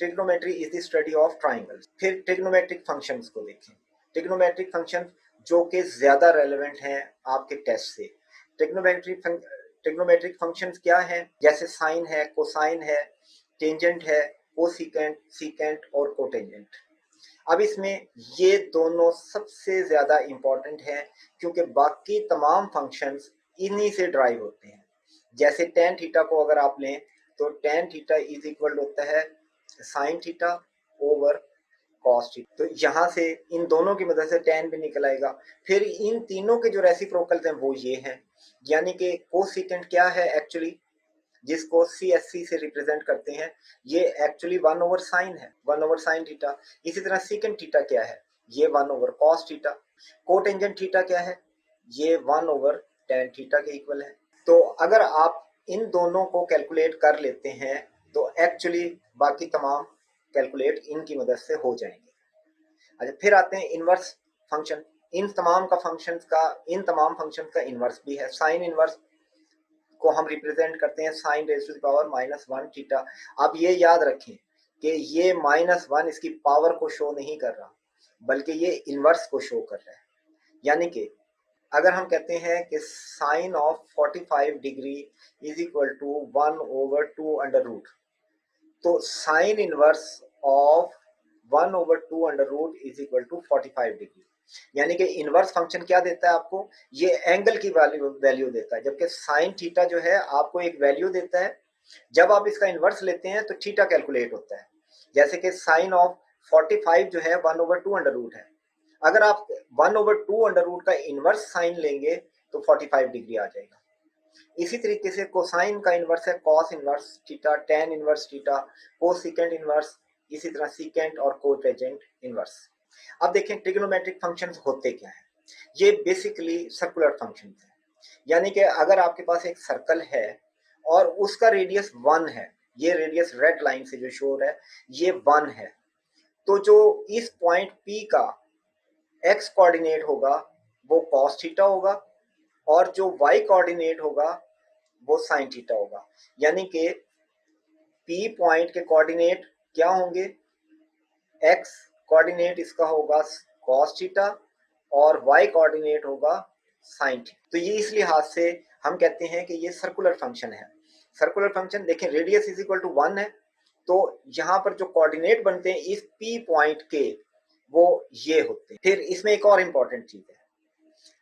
Trigonometry is the study of triangles. फिर trigonometric functions को देखें। ट्रिग्नोमेट्रिक फंक्शन जो कि ज्यादा रेलेवेंट हैं आपके टेस्ट से। ट्रिग्नोमेट्रिक फंक्शंस क्या है? जैसे साइन है, कोसाइन है, टेंजेंट है, कोसिकेंट, सीकेंट और कोटेंजेंट। अब इसमें ये दोनों सबसे ज्यादा इंपॉर्टेंट है क्योंकि बाकी तमाम फंक्शंस इन्हीं से ड्राइव होते हैं। जैसे टेन थीटा को अगर आप लें तो टेन थीटा इज इक्वल होता है sine theta over cos theta. तो यहाँ से इन दोनों की मदद से टेन भी निकल आएगा। फिर इन तीनों के जो रेसिप्रोकल्स हैं वो ये हैं, यानी कि कोसिकेंट क्या है एक्चुअली, जिसको CSC से रिप्रेजेंट करते हैं, ये एक्चुअली 1 ओवर साइन है, 1 ओवर साइन थीटा। इसी तरह सीकेंट थीटा क्या है? ये 1 over cos theta. Cotangent theta क्या है? ये 1 ओवर टेन थीटा के इक्वल है। तो अगर आप इन दोनों को कैलकुलेट कर लेते हैं तो एक्चुअली बाकी तमाम कैलकुलेट इनकी मदद से हो जाएंगे। अच्छा, फिर आते हैं इनवर्स फंक्शन। इन तमाम फंक्शन का इनवर्स भी है। साइन इनवर्स को हम रिप्रेजेंट करते हैं sine raise to the power -1 theta. आप ये याद रखें कि ये -1 इसकी पावर को शो नहीं कर रहा, बल्कि ये इनवर्स को शो कर रहा है। यानी कि अगर हम कहते हैं कि sine of 45 degree is equal to 1 over 2 under root, तो sine inverse of 1 over 2 under root is equal to 45 degree. यानी कि इनवर्स फंक्शन क्या देता है आपको? ये एंगल की वैल्यू देता है, जबकि साइन थीटा जो है आपको एक वैल्यू देता है। जब आप इसका इनवर्स लेते हैं तो थीटा कैलकुलेट होता है। जैसे कि साइन ऑफ 45 जो है 1 ओवर 2 अंडर रूट है। अगर आप 1 ओवर 2 अंडर रूट का इनवर्स साइन लेंगे तो 45 डिग्री आ जाएगा। इसी तरीके से कोसाइन का इनवर्स है cos inverse theta, tan inverse theta, cosecant inverse, इसी तरह सीकेंट और कोटेंजेंट इनवर्स। अब देखें ट्रिग्नोमेट्रिक फंक्शंस होते क्या हैं। ये बेसिकली सर्कुलर फंक्शंस हैं। यानी कि अगर आपके पास एक सर्कल है और उसका रेडियस 1 है, ये रेडियस रेड लाइन से जो शो हो रहा है ये 1 है, तो जो इस पॉइंट P का x कोऑर्डिनेट होगा वो cos थीटा होगा और जो y कोऑर्डिनेट होगा वो sin थीटा होगा। यानी कि P पॉइंट के कोऑर्डिनेट क्या होंगे? x कोऑर्डिनेट इसका होगा cos थीटा और y कोऑर्डिनेट होगा sin थीटा। तो ये इस लिहाज से हम कहते हैं कि ये सर्कुलर फंक्शन है। सर्कुलर फंक्शन देखें, रेडियस इज इक्वल टू 1 है, तो यहाँ पर जो कोऑर्डिनेट बनते हैं इस P पॉइंट के वो ये होते हैं। फिर इसमें एक और इम्पॉर्टेंट चीज है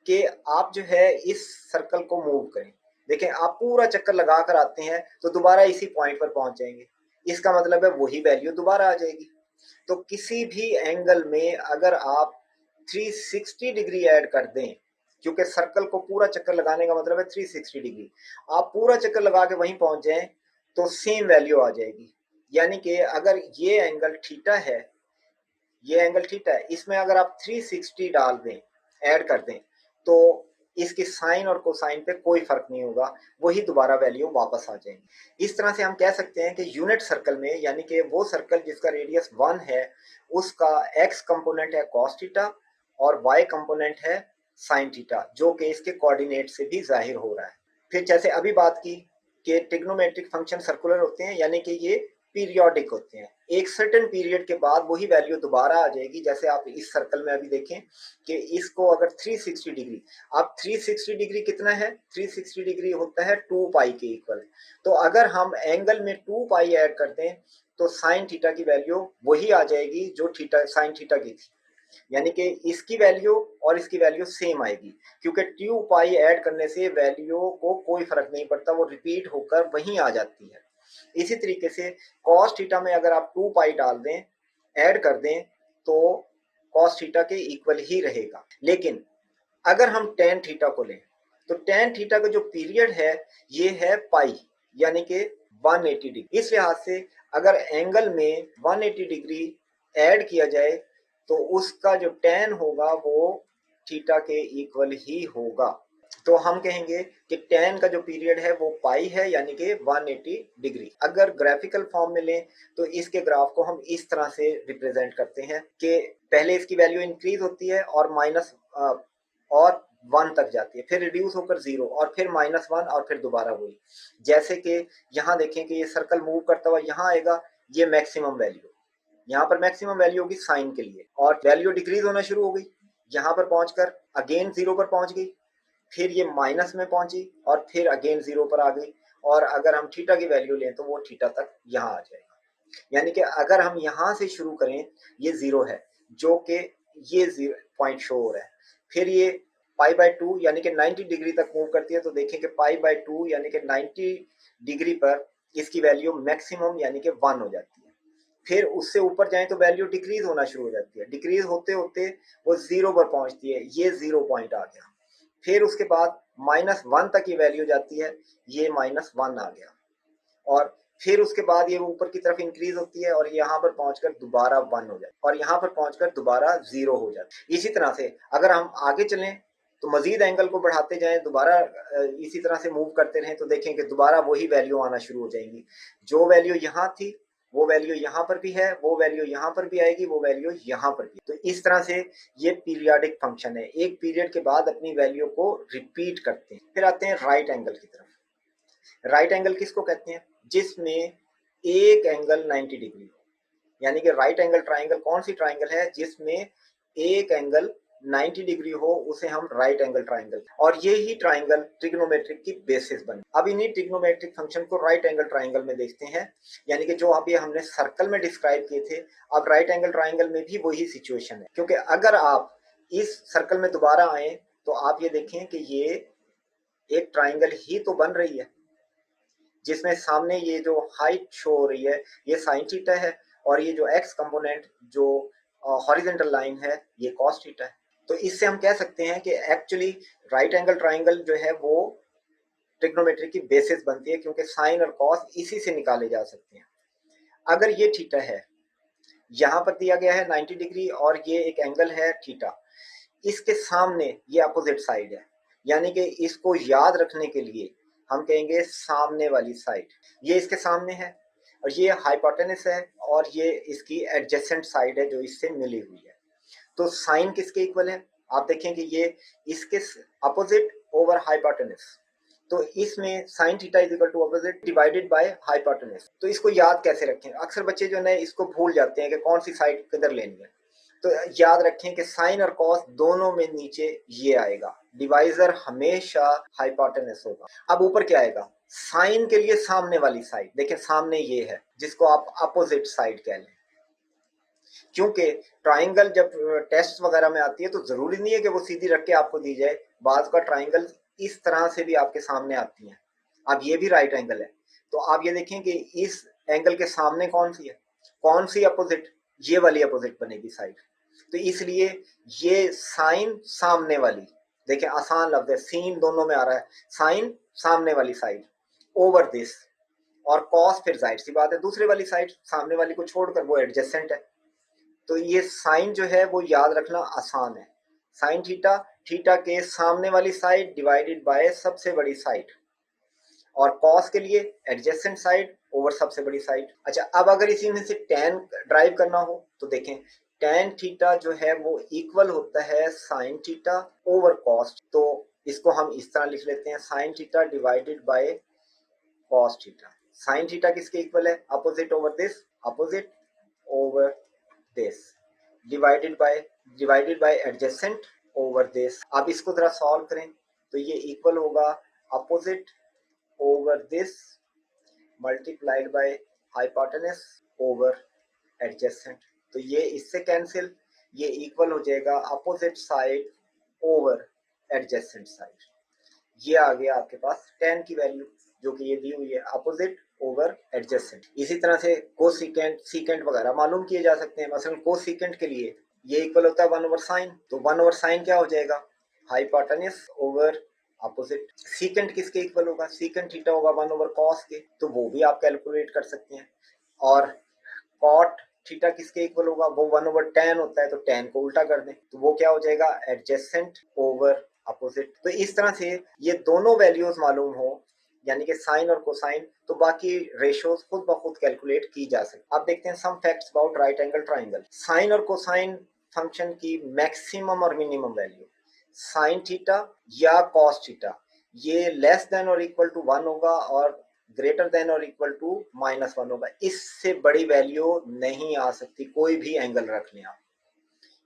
कि आप जो है इस सर्कल को मूव करें। देखें, आप पूरा चक्कर लगा कर आते हैं तो दोबारा इसी पॉइंट पर पहुंच जाएंगे। इसका मतलब है वही वैल्यू दोबारा आ जाएगी। तो किसी भी एंगल में अगर आप 360 डिग्री ऐड कर दें, क्योंकि सर्कल को पूरा चक्कर लगाने का मतलब है 360 डिग्री, आप पूरा चक्कर लगा के वहीं पहुंच जाएं तो सेम वैल्यू आ जाएगी। यानी कि अगर ये एंगल थीटा है, ये एंगल थीटा है, इसमें अगर आप 360 डाल दें, ऐड कर दें, तो इसकी साइन और कोसाइन पे कोई फर्क नहीं होगा, वही दोबारा वैल्यू वापस आ जाएंगी। इस तरह से हम कह सकते हैं कि यूनिट सर्कल में, यानी कि वो सर्कल जिसका रेडियस 1 है, उसका x कंपोनेंट है cos थीटा और y कंपोनेंट है sin थीटा, जो कि इसके कोऑर्डिनेट से भी जाहिर हो रहा है। फिर जैसे अभी बात की कि ट्रिग्नोमेट्रिक फंक्शन सर्कुलर होते हैं, यानी कि ये पीरियोडिक होते हैं। एक सर्टेन पीरियड के बाद वही वैल्यू दोबारा आ जाएगी। जैसे आप इस सर्कल में अभी देखें कि इसको अगर 360 डिग्री, आप 360 डिग्री कितना है? 360 डिग्री होता है 2 पाई के इक्वल। तो अगर हम एंगल में 2 पाई ऐड कर दें तो साइन थीटा की वैल्यू वही आ जाएगी जो थीटा साइन थीटा की थी। यानी कि इसकी वैल्यू और इसकी वैल्यू सेम आएगी, क्योंकि 2 पाई ऐड करने से वैल्यू को कोई फर्क नहीं पड़ता, वो रिपीट होकर वहीं आ जाती है। इसी तरीके से cos थीटा में अगर आप 2 पाई डाल दें, ऐड कर दें, तो cos थीटा के इक्वल ही रहेगा। लेकिन अगर हम tan थीटा को लें तो tan थीटा का जो पीरियड है ये है पाई, यानी कि 180 डिग्री। इस लिहाज से अगर एंगल में 180 डिग्री ऐड किया जाए तो उसका जो tan होगा वो थीटा के इक्वल ही होगा। तो हम कहेंगे कि tan का जो पीरियड है वो पाई है, यानी कि 180 डिग्री। अगर ग्राफिकल फॉर्म में लें तो इसके ग्राफ को हम इस तरह से रिप्रेजेंट करते हैं कि पहले इसकी वैल्यू इंक्रीज होती है और माइनस और 1 तक जाती है, फिर रिड्यूस होकर 0 और फिर -1 और फिर दोबारा वही। जैसे कि यहाँ देखें कि ये सर्कल मूव करता हुआ यहाँ आएगा, ये मैक्सिमम वैल्यू, यहाँ पर मैक्सिमम वैल्यू होगी साइन के लिए, और वैल्यू डिक्रीज होना शुरू हो गई, यहाँ पर पहुंचकर अगेन जीरो पर पहुंच गई, फिर ये माइनस में पहुंची और फिर अगेन जीरो पर आ गई, और अगर हम थीटा की वैल्यू लें तो वो थीटा तक यहाँ आ जाएगा। यानी कि अगर हम यहाँ से शुरू करें, ये जीरो है जो कि ये जीरो पॉइंट शो हो रहा है, फिर ये पाई बाय टू यानी कि 90 डिग्री तक मूव करती है, तो देखें कि पाई बाय टू यानी कि 90 डिग्री पर इसकी वैल्यू मैक्सिमम यानी कि 1 हो जाती है। फिर उससे ऊपर जाएं तो वैल्यू डिक्रीज होना शुरू हो जाती है, डिक्रीज होते होते वो जीरो पर पहुंचती है, ये जीरो पॉइंट आ गया। फिर उसके बाद -1 तक ये वैल्यू जाती है, ये -1 आ गया, और फिर उसके बाद ये ऊपर की तरफ इंक्रीज होती है और यहाँ पर पहुंचकर दोबारा 1 हो जाती है, और यहाँ पर पहुंचकर दोबारा 0 हो जाती है। इसी तरह से अगर हम आगे चलें तो मजीद एंगल को बढ़ाते जाएं, दोबारा इसी तरह से मूव करते रहें, तो देखें कि दोबारा वही वैल्यू आना शुरू हो जाएंगी। जो वैल्यू यहाँ थी वो वैल्यू यहाँ पर भी है, वो वैल्यू यहाँ पर भी आएगी, वो वैल्यू यहाँ पर भी। तो इस तरह से ये पीरियाडिक फंक्शन है, एक पीरियड के बाद अपनी वैल्यू को रिपीट करते हैं। फिर आते हैं राइट एंगल की तरफ। राइट एंगल किसको कहते हैं? जिसमें एक एंगल 90 डिग्री हो, यानी कि राइट एंगल ट्राइंगल कौन सी ट्राइंगल है जिसमें एक एंगल 90 डिग्री हो, उसे हम राइट एंगल ट्राइंगल, और ये ही ट्राइंगल ट्रिग्नोमेट्रिक की बेसिस बने। अब इन्हीं ट्रिग्नोमेट्रिक फंक्शन को राइट एंगल ट्राइंगल में देखते हैं, यानी कि जो अभी हमने सर्कल में डिस्क्राइब किए थे, अब राइट एंगल ट्राइंगल में भी वही सिचुएशन है। क्योंकि अगर आप इस सर्कल में दोबारा आए तो आप ये देखें कि ये एक ट्राइंगल ही तो बन रही है, जिसमें सामने ये जो हाइट शो हो रही है ये साइन थीटा है, और ये जो एक्स कंपोनेंट जो हॉरिजॉन्टल लाइन है ये कॉस थीटा है। तो इससे हम कह सकते हैं कि एक्चुअली राइट एंगल ट्राइंगल जो है वो ट्रिग्नोमेट्री की बेसिस बनती है, क्योंकि साइन और कॉस इसी से निकाले जा सकते हैं। अगर ये थीटा है, यहाँ पर दिया गया है 90 डिग्री और ये एक एंगल है थीटा, इसके सामने ये अपोजिट साइड है, यानी कि इसको याद रखने के लिए हम कहेंगे सामने वाली साइड, ये इसके सामने है, और ये हाइपोटेनस है, और ये इसकी एडजेसेंट साइड है जो इससे मिली हुई है। तो साइन किसके इक्वल है? आप देखें कि ये इसके अपोजिट ओवर हाइपोटेनस, तो इसमें sine theta is equal to opposite divided by hypotenuse. तो इसको याद कैसे रखें? अक्सर बच्चे जो है इसको भूल जाते हैं कि कौन सी साइड किधर लेनी है। तो याद रखें कि साइन और कॉस दोनों में नीचे ये आएगा, डिवाइजर हमेशा हाइपोटेनस होगा। अब ऊपर क्या आएगा? साइन के लिए सामने वाली साइड, देखें सामने ये है जिसको आप अपोजिट साइड कह लें, क्योंकि ट्राइंगल जब टेस्ट वगैरह में आती है तो जरूरी नहीं है कि वो सीधी रख के आपको दी जाए, बाज का ट्राइंगल इस तरह से भी आपके सामने आती है। अब ये भी राइट एंगल है, तो आप ये देखें कि इस एंगल के सामने कौन सी है, कौन सी अपोजिट? ये वाली अपोजिट बनेगी साइड। तो इसलिए ये साइन सामने वाली, देखें आसान लफ्ज है, सीन दोनों में आ रहा है, साइन सामने वाली साइड ओवर दिस, और कॉस फिर जाहिर सी बात है दूसरे वाली साइड, सामने वाली को छोड़कर वो एडजेसेंट है। तो ये साइन जो है वो याद रखना आसान है, साइन थीटा, थीटा के सामने वाली साइड डिवाइडेड बाय सबसे बड़ी साइड, और कॉस के लिए एडजेसेंट साइड ओवर सबसे बड़ी साइड। अच्छा, अब अगर इसी में से टेन ड्राइव करना हो तो देखें टेन थीटा जो है वो इक्वल होता है साइन थीटा ओवर कॉस, तो इसको हम इस तरह लिख लेते हैं, sine theta divided by cos theta. Sine theta किसके इक्वल है? Opposite over this, opposite over this, divided by adjacent over this. अब इसको जरा सॉल्व करें तो ये इक्वल होगा opposite over this multiplied by hypotenuse over adjacent. तो ये इससे कैंसिल, ये इक्वल हो जाएगा opposite side over adjacent side. ये आ गया आपके पास tan की वैल्यू जो कि ये दी हुई है, अपोजिट ओवर एडजेसेंट। इसी तरह से कोसिकेंट सीकेंट वगैरह मालूम किए जा सकते हैं। मसलन कोसिकेंट के लिए ये इक्वल होता है 1 ओवर साइन, तो 1 ओवर साइन क्या हो जाएगा? Hypotenuse over opposite. सीकेंट किसके इक्वल होगा? सीकेंट थीटा होगा 1 ओवर कॉस के, तो वो भी आप कैलकुलेट कर सकते हैं। और कॉट थीटा किसके इक्वल होगा? वो 1 ओवर tan होता है, तो tan को उल्टा कर दें तो वो क्या हो जाएगा? Adjacent over opposite. तो इस तरह से ये दोनों वैल्यूज मालूम हो, यानी कि साइन और कोसाइन, तो बाकी रेशियोज खुद ब खुद कैलकुलेट की जा सकती। अब देखते हैं some facts about right angle triangle. Sine और कोसाइन फंक्शन की मैक्सिमम और मिनिमम वैल्यू साइन थीटा या कॉस थीटा ये लेस देन और इक्वल टू 1 होगा, और ग्रेटर देन और इक्वल टू -1 होगा। इससे बड़ी वैल्यू नहीं आ सकती, कोई भी एंगल रख लें आप।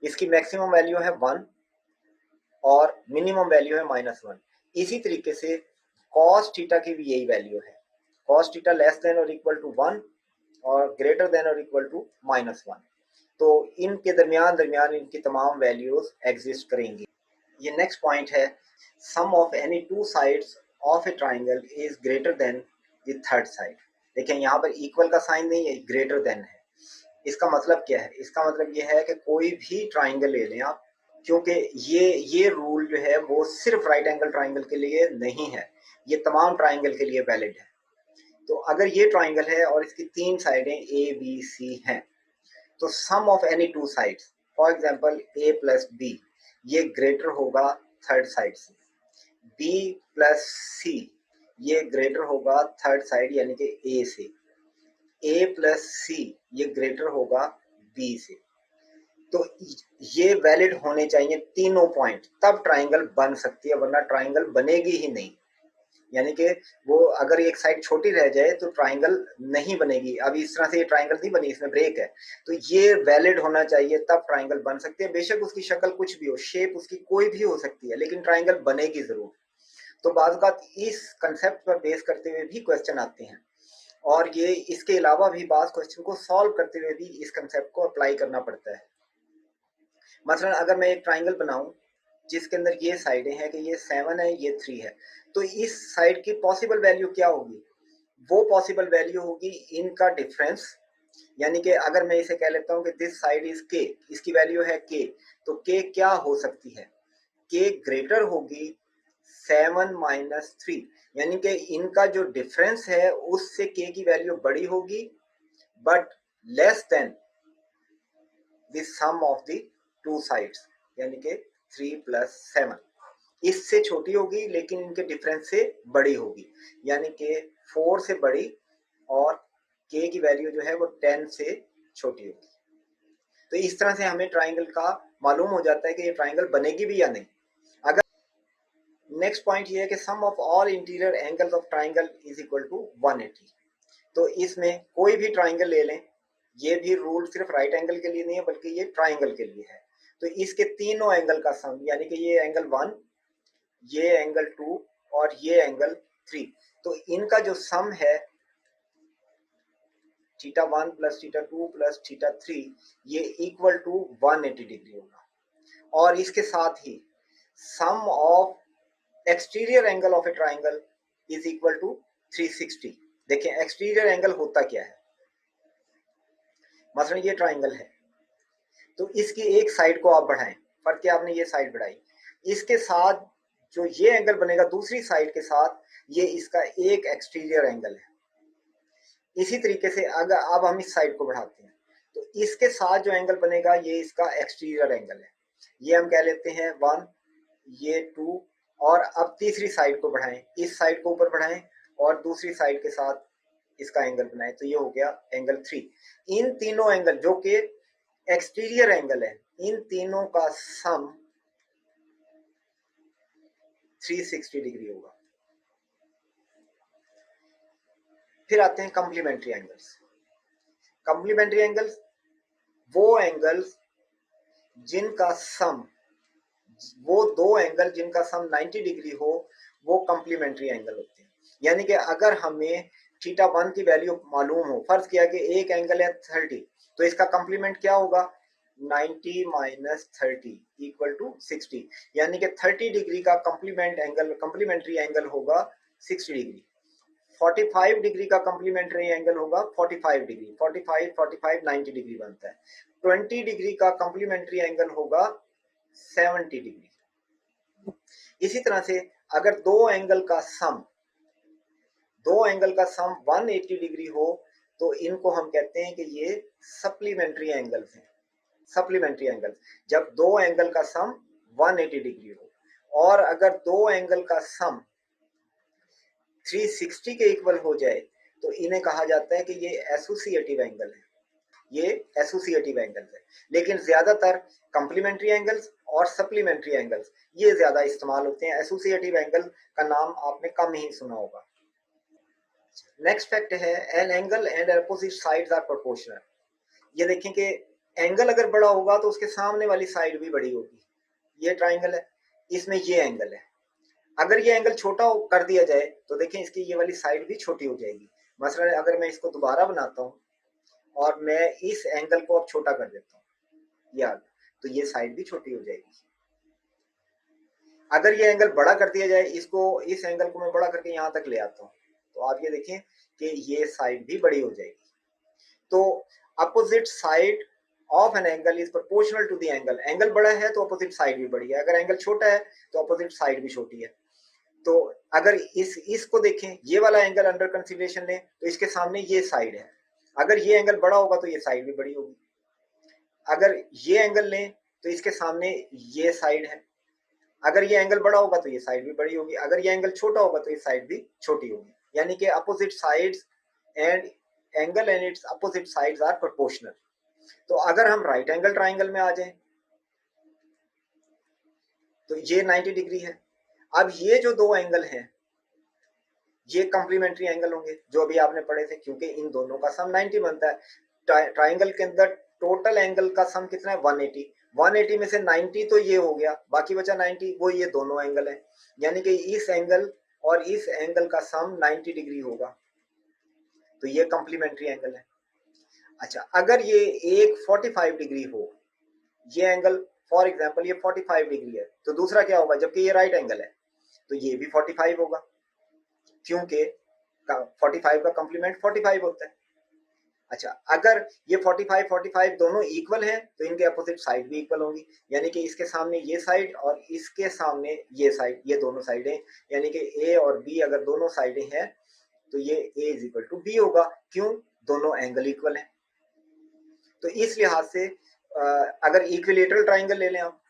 इसकी मैक्सिमम वैल्यू है 1 और मिनिमम वैल्यू है -1। इसी तरीके से cos थीटा की भी यही वैल्यू है, cos थीटा लेस देन और इक्वल टू 1 और ग्रेटर देन और इक्वल टू -1। तो इनके दरमियान इनकी तमाम वैल्यूज एग्जिस्ट करेंगी। ये नेक्स्ट पॉइंट है, sum of any two sides of a triangle is greater than the third side. देखें यहाँ पर इक्वल का साइन नहीं है, ग्रेटर देन है। इसका मतलब क्या है? इसका मतलब ये है कि कोई भी ट्राइंगल ले लें आप, क्योंकि ये रूल जो है वो सिर्फ राइट एंगल ट्राइंगल के लिए नहीं है, ये तमाम ट्राइंगल के लिए वैलिड है। तो अगर ये ट्राइंगल है और इसकी 3 साइडें ए बी सी हैं, तो sum of any two sides, for example A plus B, ये ग्रेटर होगा थर्ड साइड से। बी प्लस सी, ये ग्रेटर होगा थर्ड साइड यानी कि ए से। ए प्लस सी, ये ग्रेटर होगा बी से। तो ये वैलिड होने चाहिए तीनों पॉइंट, तब ट्राइंगल बन सकती है, वरना ट्राइंगल बनेगी ही नहीं। यानी कि वो अगर एक साइड छोटी रह जाए तो ट्राइंगल नहीं बनेगी। अब इस तरह से ये ट्राइंगल नहीं बनी, इसमें ब्रेक है, तो ये वैलिड होना चाहिए, तब ट्राइंगल बन सकती है। बेशक उसकी शक्ल कुछ भी हो, शेप उसकी कोई भी हो सकती है, लेकिन ट्राइंगल बनेगी जरूर। तो बाज़ औक़ात इस कंसेप्ट पर बेस करते हुए भी क्वेश्चन आते हैं, और ये इसके अलावा भी बाज़ क्वेश्चन को सॉल्व करते हुए भी इस कंसेप्ट को अप्लाई करना पड़ता है। मसलन अगर मैं एक ट्राइंगल बनाऊं जिसके अंदर ये साइडें हैं कि ये 7 है, ये 3 है, तो इस साइड की पॉसिबल वैल्यू क्या होगी? वो पॉसिबल वैल्यू होगी इनका डिफरेंस। यानी कि अगर मैं इसे कह लेता हूं कि दिस साइड इज के, इसकी वैल्यू है के, तो के क्या हो सकती है? के ग्रेटर होगी 7 माइनस 3, यानी कि इनका जो डिफरेंस है उससे के की वैल्यू बड़ी होगी, but less than the sum of the two sides, यानी कि 3 प्लस 7, इससे छोटी होगी लेकिन इनके डिफरेंस से बड़ी होगी, यानी कि 4 से बड़ी, और के की वैल्यू जो है वो 10 से छोटी होगी। तो इस तरह से हमें ट्राइंगल का मालूम हो जाता है कि ये ट्राइंगल बनेगी भी या नहीं। अगर नेक्स्ट पॉइंट ये है कि sum of all interior angles of triangle is equal to 180। तो इसमें कोई भी ट्राइंगल ले लें, ये भी रूल सिर्फ राइट एंगल के लिए नहीं है बल्कि ये ट्राइंगल के लिए है। तो इसके तीनों एंगल का सम, यानी कि ये एंगल 1, ये एंगल 2 और ये एंगल 3, तो इनका जो सम है theta 1 plus theta 2 plus theta 3, ये इक्वल टू 180 डिग्री होगा। और इसके साथ ही sum of exterior angle of a triangle is equal to 360। देखिए एक्सटीरियर एंगल होता क्या है? मसलन ये ट्राइंगल है, तो इसकी एक साइड को आप बढ़ाएं, फर्क क्या, आपने ये साइड बढ़ाई, इसके साथ जो ये एंगल बनेगा दूसरी साइड के साथ, ये इसका एक एक्सटीरियर एंगल है। इसी तरीके से अगर अब हम इस साइड को बढ़ाते हैं, तो इसके साथ जो एंगल बनेगा ये इसका एक्सटीरियर एंगल है, ये हम कह लेते हैं 1, ये 2, और अब तीसरी साइड को बढ़ाएं, इस साइड को ऊपर बढ़ाएं और दूसरी साइड के साथ इसका एंगल बनाएं, तो ये हो गया एंगल 3। इन तीनों एंगल जो कि एक्सटीरियर एंगल है, इन तीनों का सम 360 डिग्री होगा। फिर आते हैं कॉम्प्लीमेंट्री एंगल्स। कॉम्प्लीमेंट्री एंगल्स वो एंगल्स जिनका सम, वो दो एंगल जिनका सम 90 डिग्री हो, वो कॉम्प्लीमेंट्री एंगल होते हैं। यानी कि अगर हमें थीटा 1 की वैल्यू मालूम हो, फर्ज किया कि एक एंगल है 30, तो इसका कॉम्प्लीमेंट क्या होगा? 90 माइनस 30 इक्वल टू 60, यानी कि 30 डिग्री का कॉम्प्लीमेंट्री एंगल होगा 60 डिग्री। 45 डिग्री का कॉम्प्लीमेंट्री एंगल होगा 45 डिग्री, 45 90 डिग्री बनता है। 20 डिग्री का कॉम्प्लीमेंट्री एंगल होगा 70 डिग्री। इसी तरह से अगर दो एंगल का सम 180 डिग्री हो, तो इनको हम कहते हैं कि ये सप्लीमेंट्री एंगल्स हैं। सप्लीमेंट्री एंगल्स, जब दो एंगल का सम 180 डिग्री हो, और अगर दो एंगल का सम 360 के इक्वल हो जाए, तो इन्हें कहा जाता है कि ये एसोसिएटिव एंगल है, ये एसोसिएटिव एंगल्स है। लेकिन ज्यादातर कॉम्प्लीमेंट्री एंगल्स और सप्लीमेंट्री एंगल्स ये ज्यादा इस्तेमाल होते हैं। एसोसिएटिव एंगल का नाम आपने कम ही सुना होगा। नेक्स्ट फैक्ट है an angle and opposite sides are proportional. ये देखें कि एंगल अगर बड़ा होगा तो उसके सामने वाली साइड भी बड़ी होगी। ये ट्राइंगल है, इसमें ये एंगल है। अगर ये एंगल छोटा कर दिया जाए तो देखें इसकी ये वाली साइड भी छोटी हो जाएगी। मसलन अगर मैं इसको दोबारा बनाता हूँ और मैं इस एंगल को अब छोटा कर देता हूँ, याद, तो ये साइड भी छोटी हो जाएगी। अगर ये एंगल बड़ा कर दिया जाए, इसको, इस एंगल को मैं बड़ा करके यहाँ तक ले आता हूँ, तो आप ये देखें कि ये साइड भी बड़ी हो जाएगी। तो opposite side of an angle is proportional to the angle. Angle बड़ा है तो अपोजिट साइड भी बड़ी है, अगर एंगल छोटा है तो अपोजिट साइड भी छोटी है। तो अगर इसको देखें, ये वाला एंगल अंडर कंसीडरेशन लें तो इसके सामने ये साइड है, अगर ये एंगल बड़ा होगा तो ये साइड भी बड़ी होगी। अगर ये एंगल लें तो इसके सामने ये साइड है, अगर ये एंगल बड़ा होगा तो ये साइड भी बड़ी होगी, अगर ये एंगल छोटा होगा तो ये साइड भी छोटी होगी। यानी कि opposite sides and angle and its opposite sides are proportional. तो अगर हम राइट एंगल ट्राइंगल में आ जाएं तो ये 90 डिग्री है। अब ये जो दो एंगल हैं ये कॉम्प्लीमेंट्री एंगल होंगे जो अभी आपने पढ़े थे, क्योंकि इन दोनों का सम 90 बनता है। ट्राइंगल के अंदर टोटल एंगल का सम कितना है, 180। 180 में से 90 तो ये हो गया, बाकी बचा 90, वो ये दोनों एंगल है। यानी कि इस एंगल और इस एंगल का सम 90 डिग्री होगा, तो ये कॉम्प्लीमेंट्री एंगल है। अच्छा, अगर ये एक 45 डिग्री हो, ये एंगल फॉर एग्जांपल ये 45 डिग्री है, तो दूसरा क्या होगा, जबकि ये राइट एंगल है तो ये भी 45 होगा, क्योंकि 45 का कॉम्प्लीमेंट 45 होता है। अच्छा, अगर ये 45 45 दोनों इक्वल हैं तो इनके अपोजिट साइड भी इक्वल होंगी, यानी कि इसके सामने ये साइड और इसके सामने ये साइड, ये दोनों साइडें, यानी कि ए और बी अगर दोनों साइडें हैं तो ये ए इज इक्वल टू बी होगा। क्यों, दोनों एंगल इक्वल हैं। तो इस लिहाज से अगर इक्विलेटरल ट्राइंगल ले लें आप,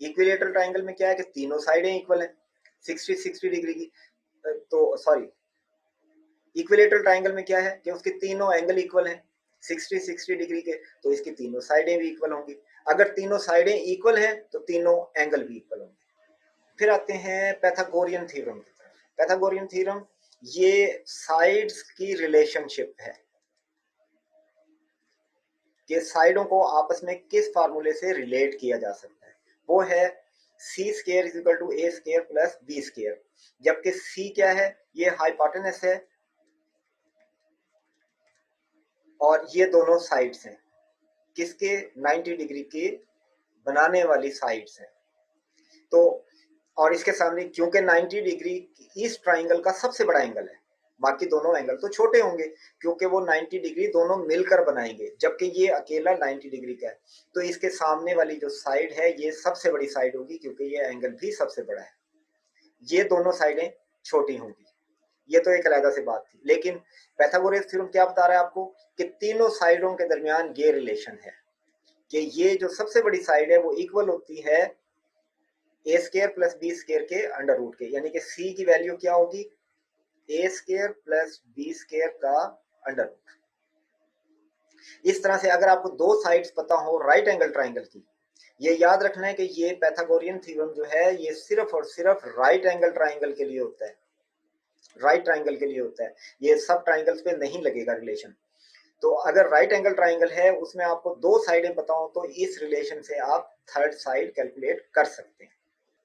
इक्विलेटरल ट्राइंगल में क्या है कि तीनों साइडें इक्वल हैं 60 डिग्री की। तो सॉरी, इक्विलेटरल ट्राइंगल में क्या है कि उसके तीनों एंगल इक्वल हैं 60 डिग्री के, तो इसकी तीनों साइडें भी इक्वल होंगी। अगर तीनों साइडें इक्वल हैं तो तीनों एंगल भी इक्वल होंगे। फिर आते हैं पैथागोरियन थ्योरम की तरफ। पैथागोरियन थ्योरम ये साइड्स की रिलेशनशिप है कि साइडों को आपस में किस फार्मूले से रिलेट किया जा सकता है। वो है C square is equal to A square plus B square, जबकि सी क्या है, ये हाइपोटेनस है और ये दोनों साइड्स हैं किसके, 90 डिग्री के बनाने वाली साइड्स हैं। तो और इसके सामने क्योंकि 90 डिग्री इस ट्राइंगल का सबसे बड़ा एंगल है, बाकी दोनों एंगल तो छोटे होंगे क्योंकि वो 90 डिग्री दोनों मिलकर बनाएंगे, जबकि ये अकेला 90 डिग्री का है। तो इसके सामने वाली जो साइड है ये सबसे बड़ी साइड होगी क्योंकि ये एंगल भी सबसे बड़ा है, ये दोनों साइडें छोटी होंगी। ये तो एक अलग से बात थी, लेकिन पैथागोरस थ्योरम क्या बता रहा है आपको कि तीनों साइडों के दरमियान ये रिलेशन है कि ये जो सबसे बड़ी साइड है वो इक्वल होती है ए स्केयर प्लस बी स्केयर के अंडर रूट के, यानी कि सी की वैल्यू क्या होगी, ए स्केयर प्लस बी स्केयर का अंडर रूट। इस तरह से अगर आपको दो साइड्स पता हो राइट एंगल ट्राइंगल की, ये याद रखना है कि ये पैथागोरियन थ्योरम जो है ये सिर्फ और सिर्फ राइट एंगल ट्राइंगल के लिए होता है, राइट ट्राइंगल के लिए होता है, ये सब ट्राइंगल्स पे नहीं लगेगा रिलेशन। तो अगर राइट एंगल ट्राइंगल है उसमें आपको दो साइडें पता हो तो इस रिलेशन से आप थर्ड साइड कैलकुलेट कर सकते हैं।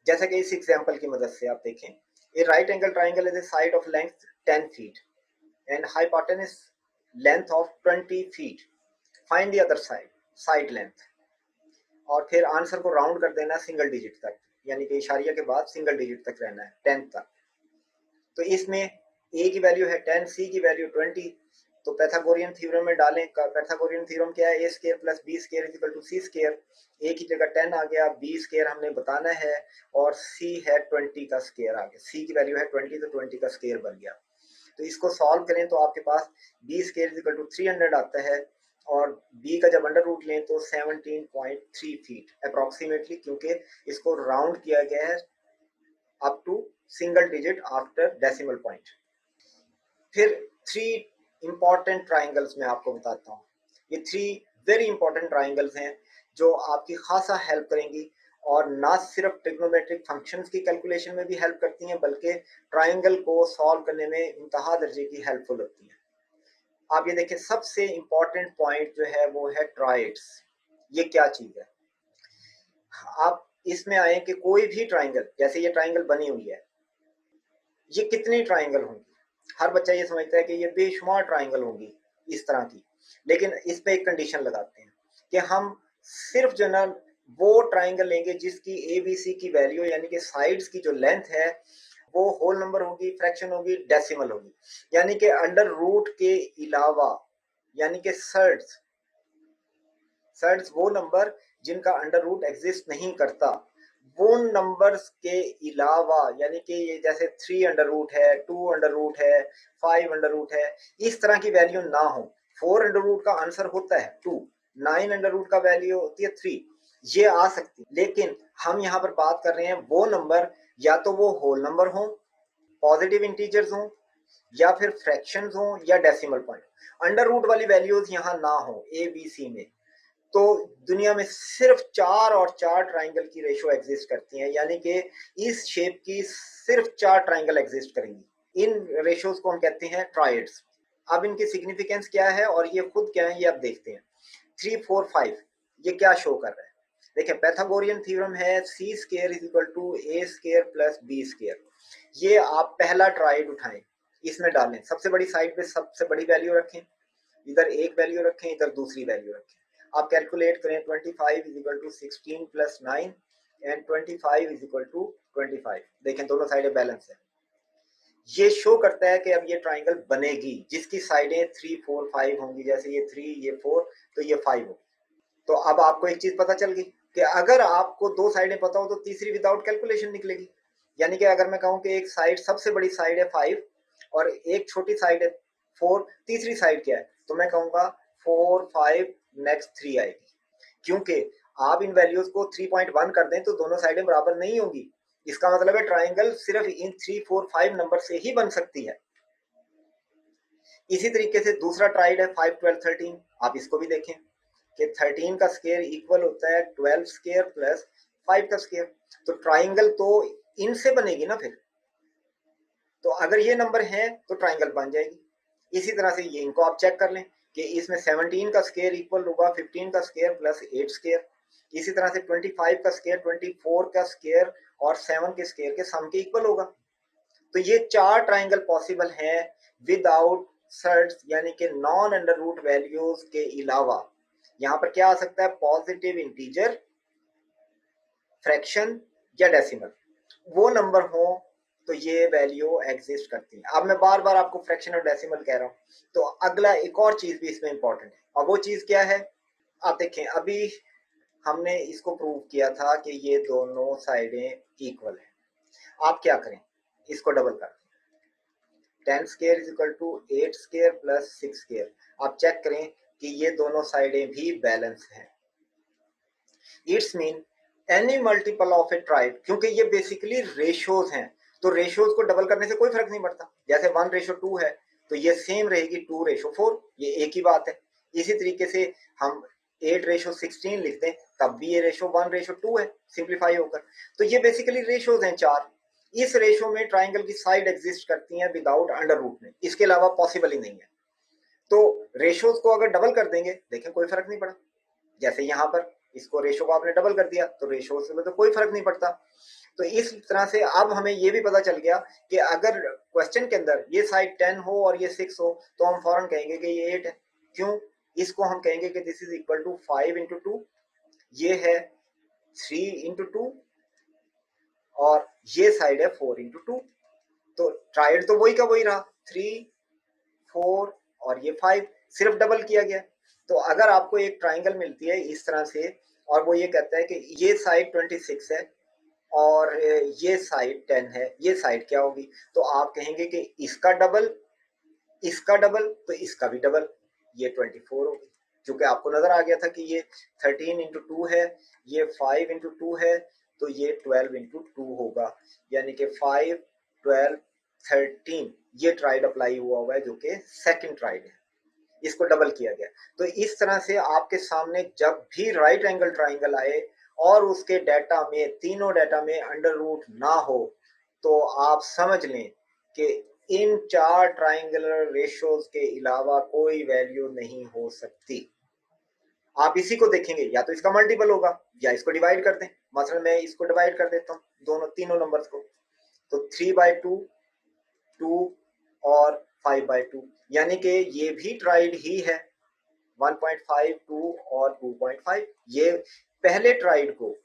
जैसा कि इस एग्जांपल की मदद से आप देखें, a right angle triangle is a side of length 10 feet and hypotenuse length of 20 feet, find the other side, side length. और फिर आंसर को राउंड कर देना सिंगल डिजिट तक, यानी कि इशारिया के बाद सिंगल डिजिट तक रहना है 10 तक। तो इसमें ए की वैल्यू है 10, सी की वैल्यू 20, तो पैथागोरियन थ्योरम में डालें। पैथागोरियन थ्योरम क्या है, A square plus B square is equal to C square. A की जगह 10 आ गया, बी स्क्वायर हमने बताना है और सी है 20 का स्क्वायर आ गया, सी की वैल्यू है 20 तो 20 का स्क्वायर बन गया। तो इसको सॉल्व करें तो आपके पास B square is equal to 300 आता है और बी का जब अंडर रूट लें तो 17.3 फीट अप्रोक्सीमेटली, क्योंकि इसको राउंड किया गया है up to single digit after decimal point. फिर 3 इंपॉर्टेंट ट्राइंगल्स मैं आपको बताता हूँ। ये 3 वेरी इंपॉर्टेंट ट्राइंगल्स हैं जो आपकी खासा हेल्प करेंगी और ना सिर्फ ट्रिग्नोमेट्रिक फंक्शंस की कैलकुलेशन में भी हेल्प करती हैं बल्कि ट्राइंगल को सॉल्व करने में इंतहा दर्जे की हेल्पफुल होती हैं। आप ये देखिए, सबसे इंपॉर्टेंट पॉइंट जो है वो है ट्राइड्स। ये क्या चीज है? आप इसमें आए कि कोई भी ट्राइंगल, जैसे ये ट्राइंगल बनी हुई है, ये कितनी ट्राइंगल होंगी? हर बच्चा ये समझता है कि ये बेशुमार ट्राइंगल होंगी इस तरह की, लेकिन इस पे एक कंडीशन लगाते हैं कि हम सिर्फ जो ना वो ट्राइंगल लेंगे जिसकी ABC की वैल्यू यानी कि साइड्स की जो लेंथ है वो होल नंबर होगी, फ्रैक्शन होगी, डेसिमल होगी। यानी कि अंडर रूट के अलावा, यानी कि सर्ड्स वो नंबर जिनका अंडर रूट एग्जिस्ट नहीं करता, वो नंबर्स के अलावा, यानी कि ये जैसे 3 अंडर रूट है, 2 अंडर रूट है, 5 अंडर रूट है, इस तरह की वैल्यू ना हो। 4 अंडर रूट का आंसर होता है 2, 9 अंडर रूट का वैल्यू होती है 3, ये आ सकती है। लेकिन हम यहाँ पर बात कर रहे हैं वो नंबर, या तो वो होल नंबर हो, पॉजिटिव इंटीजर्स हो, या फिर फ्रैक्शंस हो, या डेसिमल पॉइंट। अंडर रूट वाली वैल्यूज यहाँ ना हो ABC में। तो दुनिया में सिर्फ 4 और 4 ट्राइंगल की रेशो एग्जिस्ट करती हैं, यानी कि इस शेप की सिर्फ 4 ट्राइंगल एग्जिस्ट करेंगी। इन रेशोज को हम कहते हैं ट्राइड्स। अब इनकी सिग्निफिकेंस क्या है और ये खुद क्या है ये आप देखते हैं। 3, 4, 5 ये क्या शो कर रहा है? देखिए, पैथागोरियन थ्योरम है C square is equal to A square plus B square. ये आप पहला ट्राइड उठाएं, इसमें डालें, सबसे बड़ी साइड पे सबसे बड़ी वैल्यू रखें, इधर एक वैल्यू रखें, इधर दूसरी वैल्यू रखें। आप कैलकुलेट करें, 25 is equal to 16 plus 9 and 25 is equal to 25। देखें दोनों साइडें बैलेंस है। ये शो करता है कि अब ये ट्राइंगल बनेगी जिसकी साइडें 3, 4, 5 होंगी। जैसे ये 3, ये 4, तो ये 5 होगी। तो अब आपको एक चीज पता चल गई कि अगर आपको दो साइडें पता हो तो तीसरी विदाउट कैलकुलेशन निकलेगी। यानी कि अगर मैं कहूं कि एक साइड, सबसे बड़ी साइड है 5 और एक छोटी साइड है 4, तीसरी साइड क्या है, तो मैं कहूंगा 4, 5 नेक्स्ट 3 आएगी। क्योंकि आप इन वैल्यूज को 3.1 कर दें तो दोनों साइडें बराबर नहीं होंगी। इसका मतलब है ट्राइंगल सिर्फ इन 3, 4, 5 नंबर से ही बन सकती है। इसी तरीके से दूसरा ट्राइड है 5, 12, 13। आप इसको भी देखें कि 13 का स्क्वायर इक्वल होता है 12 स्क्वायर प्लस 5 का स्क्वायर। तो ट्राइंगल तो इनसे बनेगी ना फिर। तो अगर ये नंबर है तो ट्राइंगल बन जाएगी। इसी तरह से ये इनको आप चेक कर लें कि इसमें 17 का स्क्वायर इक्वल होगा 15 का स्क्वायर प्लस 8 स्क्वायर। इसी तरह से 25 का स्क्वायर 24 का स्क्वायर और 7 के स्क्वायर के सम के इक्वल होगा। तो ये 4 ट्राइंगल पॉसिबल हैं विदाउट सर्ट्स, यानी कि नॉन अंडर रूट वैल्यूज के अलावा। यहां पर क्या आ सकता है? पॉजिटिव इंटीजर, फ्रैक्शन या डेसिमल। वो नंबर हो तो ये वैल्यू एग्जिस्ट करती है। अब मैं बार बार आपको फ्रैक्शन और डेसिमल कह रहा हूं, तो अगला एक और चीज भी इसमें इंपॉर्टेंट है, और वो चीज क्या है? आप देखें, अभी हमने इसको प्रूव किया था कि ये दोनों साइडें इक्वल है। आप क्या करें, इसको डबल कर दें। 10 square is equal to 8 square plus 6 square. आप चेक करें कि ये दोनों साइडें भी बैलेंस हैं। It's mean any multiple of a triad, क्योंकि ये बेसिकली रेशियोज हैं, तो रेशियोज को डबल करने से कोई फर्क नहीं पड़ता। जैसे 1:2 है तो ये सेम रहेगी 2:4, ये एक ही बात है। इसी तरीके से हम 8:16 लिख दें तब भी ये रेशो 1:2 है सिंप्लीफाई होकर। तो ये बेसिकली रेशियोज हैं 4। इस रेशो में ट्राइंगल की साइड एग्जिस्ट करती हैं विदाउट अंडर रूट में, इसके अलावा पॉसिबल ही नहीं है। तो रेशियोज को अगर डबल कर देंगे, देखें कोई फर्क नहीं पड़ा। जैसे यहाँ पर इसको रेशो को आपने डबल कर दिया तो रेशो से तो कोई फर्क नहीं पड़ता। तो इस तरह से अब हमें ये भी पता चल गया कि अगर क्वेश्चन के अंदर ये साइड 10 हो और ये 6 हो तो हम फौरन कहेंगे कि ये 8 है। क्यों? इसको हम कहेंगे कि this is equal to 5 into 2, ये है 3 इंटू 2 और ये साइड है 4 इंटू 2। तो ट्राइड तो वही का वही रहा, 3, 4 और ये 5, सिर्फ डबल किया गया। तो अगर आपको एक ट्राइंगल मिलती है इस तरह से और वो ये कहता है कि ये साइड 26 है और ये साइड 10 है, ये साइड क्या होगी? तो आप कहेंगे कि इसका डबल, इसका डबल, तो इसका भी डबल, ये 24 होगी। क्योंकि आपको नजर आ गया था कि ये 13 इंटू 2 है, ये 5 इंटू 2 है, तो ये 12 इंटू 2 होगा। यानी कि 5, 12, 13 ये ट्राइड अप्लाई हुआ है जो कि सेकंड ट्राइड है, इसको डबल किया गया। तो इस तरह से आपके सामने जब भी राइट एंगल ट्राइंगल आए और उसके डाटा में, तीनों डाटा में अंडर रूट ना हो, तो आप समझ लें कि इन 4 ट्राइंगुलर रेशियोज के अलावा कोई वैल्यू नहीं हो सकती। आप इसी को देखेंगे, या तो इसका मल्टीपल होगा या इसको डिवाइड कर दें। मसलन मैं इसको डिवाइड कर देता हूँ, दोनों तीनों नंबर्स को, तो 3/2, 2 और 5/2, यानी कि ये भी ट्राइड ही है। 1.5, 2 और 2.5, ये पहले ट्राइड को,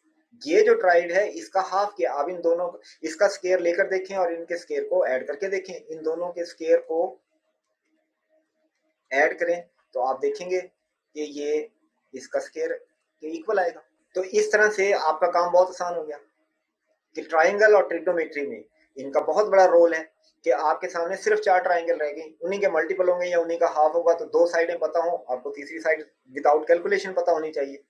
ये जो ट्राइड है इसका हाफ किया। अब इन दोनों, इसका स्केयर लेकर देखें और इनके स्केयर को ऐड करके देखें, इन दोनों के स्केयर को ऐड करें तो आप देखेंगे कि ये इसका स्केयर के इक्वल आएगा। तो इस तरह से आपका काम बहुत आसान हो गया कि ट्राइंगल और ट्रिग्नोमेट्री में इनका बहुत बड़ा रोल है कि आपके सामने सिर्फ 4 ट्राइंगल रह गए, उन्हीं के मल्टीपल होंगे या उन्हीं का हाफ होगा, तो 2 साइडें पता हो आपको, तीसरी साइड विदाउट कैलकुलेशन पता होनी चाहिए।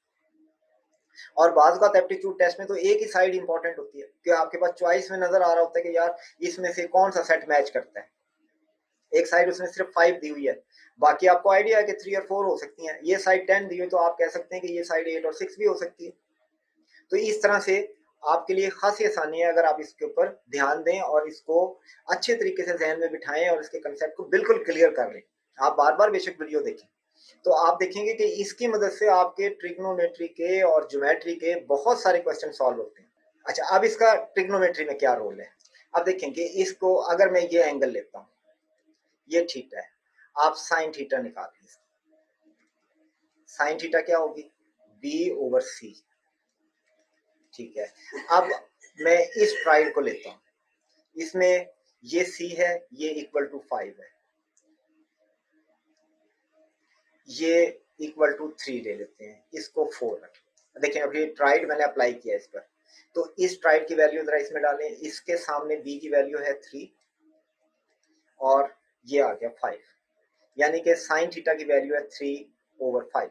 और बाज़ का एप्टीट्यूड टेस्ट में तो एक ही साइड इंपॉर्टेंट होती है कि आपके पास चॉइस में नजर आ रहा होता है कि यार इसमें से कौन सा सेट मैच करता है। एक साइड उसने सिर्फ 5 दी हुई है, बाकी आपको आइडिया है कि 3 और 4 हो सकती हैं। ये साइड 10 दी हुई, तो आप कह सकते हैं कि ये साइड 8 और 6 भी हो सकती है। तो इस तरह से आपके लिए खासी आसानी है अगर आप इसके ऊपर ध्यान दें और इसको अच्छे तरीके से जहन में बिठाएं और इसके कंसेप्ट को बिल्कुल क्लियर कर लें। आप बार बार बेशक वीडियो देखें, तो आप देखेंगे कि इसकी मदद से आपके ट्रिग्नोमेट्री के और ज्योमेट्री के बहुत सारे क्वेश्चन सॉल्व होते हैं। अच्छा, अब इसका ट्रिग्नोमेट्री में क्या रोल है। अब देखें कि इसको अगर मैं ये एंगल लेता हूं, ये थीटा है, आप साइन थीटा निकाल लीजिए। साइन थीटा क्या होगी, b/c। ठीक है, अब मैं इस ट्राइड को लेता हूं, इसमें ये c है, ये इक्वल टू 5 है, ये इक्वल टू 3 ले लेते हैं, इसको 4 रखें। देखिए अभी ट्राइड मैंने अप्लाई किया इस पर, तो इस ट्राइड की वैल्यू जरा इसमें डालें, इसके सामने b की वैल्यू है 3 और ये आ गया 5, यानी कि साइन थीटा की वैल्यू है 3/5।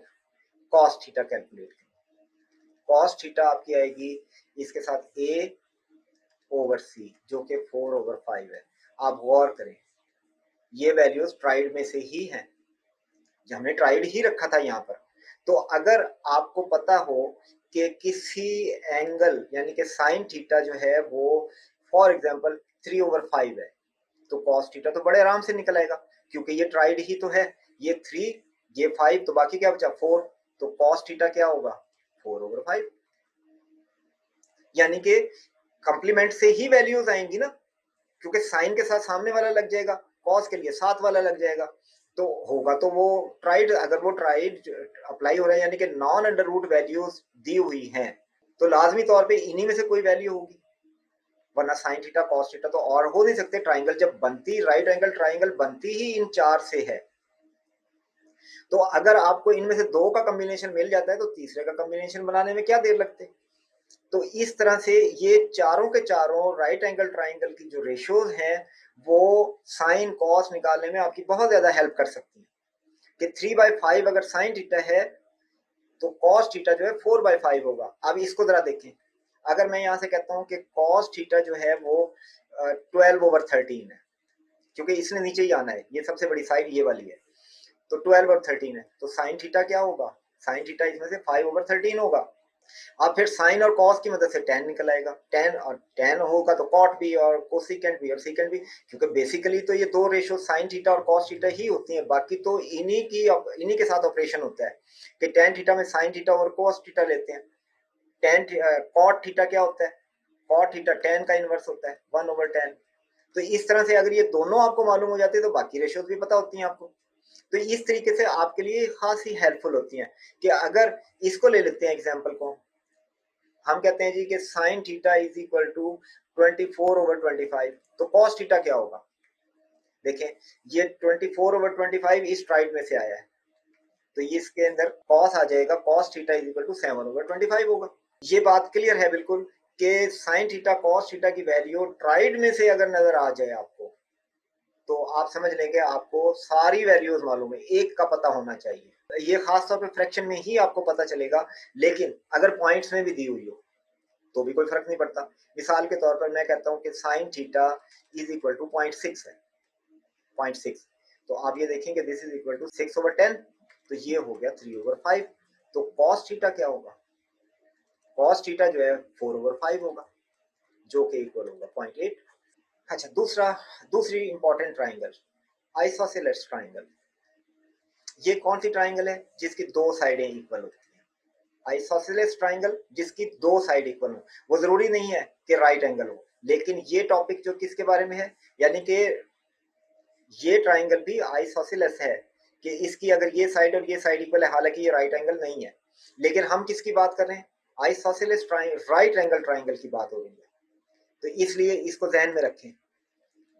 कॉस थीटा कैलकुलेट करें, कॉस थीटा आपकी आएगी इसके साथ a/c जो कि 4/5 है। आप गौर करें, ये वैल्यूज ट्राइड में से ही हैं, हमने ट्राइड ही रखा था यहाँ पर। तो अगर आपको पता हो कि किसी एंगल यानी कि साइन थीटा जो है वो फॉर एग्जांपल 3/5 है, तो कॉस थीटा तो बड़े आराम से निकल आएगा, क्योंकि ये ट्राइड ही तो है। ये 3, ये 5, तो बाकी क्या बचा 4, तो कॉस थीटा क्या होगा 4/5, यानी कि कंप्लीमेंट से ही वैल्यूज आएंगी ना, क्योंकि साइन के साथ सामने वाला लग जाएगा, कॉस के लिए साथ वाला लग जाएगा, तो होगा तो वो ट्राइड। अगर वो ट्राइड अप्लाई हो रहा है यानी कि नॉन अंडर रूट वैल्यूज दी हुई हैं, तो लाजमी तौर पे इन्हीं में से कोई वैल्यू होगी, वरना साइन थीटा कॉस थीटा तो और हो नहीं सकते। ट्राइंगल जब बनती, राइट एंगल ट्राइंगल बनती ही इन 4 से है। तो अगर आपको इनमें से 2 का कॉम्बिनेशन मिल जाता है तो तीसरे का कॉम्बिनेशन बनाने में क्या देर लगती है। तो इस तरह से ये चारों के चारों राइट एंगल ट्राइंगल की जो रेशियोज हैं वो साइन कॉस निकालने में आपकी बहुत ज्यादा हेल्प कर सकती है। कि 3/5 अगर साइन थीटा है तो कॉस थीटा जो है 4/5 होगा। अब इसको जरा देखें, अगर मैं यहां से कहता हूं कि कॉस थीटा जो है वो 12/13 है, क्योंकि इसने नीचे ही आना है, ये सबसे बड़ी साइड ये वाली है, तो 12/13 है, तो साइन थीटा क्या होगा, साइन थीटा इसमें से 5/13 होगा। अब फिर साइन और कॉस की मदद से टेन निकल आएगा, टेन और टेन होगा तो कॉट भी और कोसिकेंट भी और सीकेंट भी, क्योंकि बेसिकली तो ये 2 रेशियो साइन थीटा और कॉस थीटा ही होती हैं, बाकी तो इन्हीं के साथ ऑपरेशन होता है कि टेन थीटा में साइन थीटा और कॉस थीटा लेते हैं। टेन कॉट थीटा क्या होता है, कॉट थीटा टेन का इनवर्स होता है 1/10। तो इस तरह से अगर ये दोनों आपको मालूम हो जाते हैं तो बाकी रेशियोज भी पता होती हैं आपको। तो इस तरीके से आपके लिए खासी हेल्पफुल होती हैं। कि अगर इसको ले लेते हैं एग्जाम्पल को, हम कहते हैं जी कि sine theta is equal to 24/25, तो कॉस थीटा क्या होगा, देखें ये 24/25 इस ट्राइड में से आया है, तो इसके अंदर कॉस आ जाएगा, cos theta is equal to 7/25 होगा। ये बात क्लियर है बिल्कुल कि साइन थीटा कॉस थीटा की वैल्यू ट्राइड में से अगर नजर आ जाए आपको, तो आप समझ लेंगे आपको सारी वैल्यूज मालूम है, एक का पता होना चाहिए। ये खासतौर पे फ्रैक्शन में ही आपको पता चलेगा, लेकिन अगर पॉइंट्स में भी दी हुई हो तो भी कोई फर्क नहीं पड़ता। मिसाल के तौर पर मैं कहता हूं कि sine theta is equal to 0.6 है, 0.6, तो आप ये देखेंगे दिस इज इक्वल टू 6/10, तो ये हो गया 3/5। तो कॉस थीटा क्या होगा, cos थीटा जो है 4/5 होगा, जो कि इक्वल होगा 0.8। अच्छा, दूसरी इंपॉर्टेंट ट्राइंगल, आइसोसेलेस ट्राइंगल। ये कौन सी ट्राइंगल है? जिसकी दो साइडें इक्वल होती हैं। आइसोसेलेस ट्राइंगल जिसकी दो साइड इक्वल हो। वो जरूरी नहीं है कि राइट एंगल हो, लेकिन ये टॉपिक जो किसके बारे में है, यानी कि ये ट्राइंगल भी आइसोसेलेस है कि इसकी अगर ये साइड और ये साइड इक्वल है, हालांकि ये राइट एंगल नहीं है, लेकिन हम किसकी बात कर रहे हैं? आइसोसेलेस राइट एंगल ट्राइंगल की बात हो रही है। तो इसलिए इसको ध्यान में रखें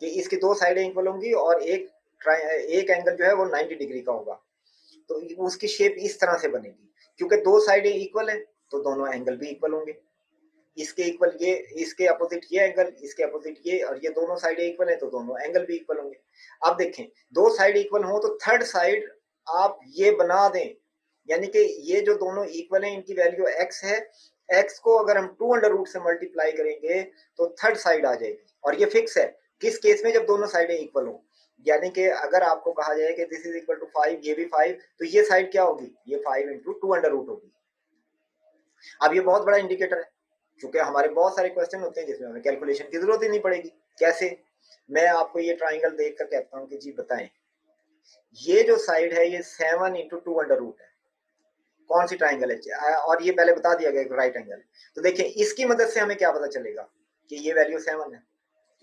कि इसकी दो साइडें इक्वल होंगी और एक एंगल जो है वो 90 डिग्री का होगा। तो उसकी शेप इस तरह से बनेगी, क्योंकि दो साइडें इक्वल हैं तो दोनों एंगल भी इक्वल होंगे। इसके इक्वल ये, इसके अपोजिट ये एंगल, इसके अपोजिट ये, और ये दोनों साइडें इक्वल हैं तो दोनों एंगल भी इक्वल होंगे। अब देखें, दो साइड इक्वल हो तो थर्ड साइड आप ये बना दें, यानी कि ये जो दोनों इक्वल हैं इनकी वैल्यू x है, x को अगर हम 2√रूट से मल्टीप्लाई करेंगे तो थर्ड साइड आ जाएगी। और ये फिक्स है किस केस में? जब दोनों साइडें इक्वल हो, यानी कि अगर आपको कहा जाए कि दिस इज इक्वल टू 5, ये भी 5, तो ये साइड क्या होगी? ये 5 इंटू 2√रूट होगी। अब ये बहुत बड़ा इंडिकेटर है, क्योंकि हमारे बहुत सारे क्वेश्चन होते हैं जिसमें हमें कैलकुलेशन की जरूरत ही नहीं पड़ेगी। कैसे? मैं आपको ये ट्राइंगल देखकर कहता हूँ कि जी बताएं, ये जो साइड है ये 7 इंटू 2√रूट है। कौन सी ट्राइंगल है? और ये पहले बता दिया गया राइट एंगल। तो देखिए, इसकी मदद से हमें क्या पता चलेगा कि ये वैल्यू 7 है,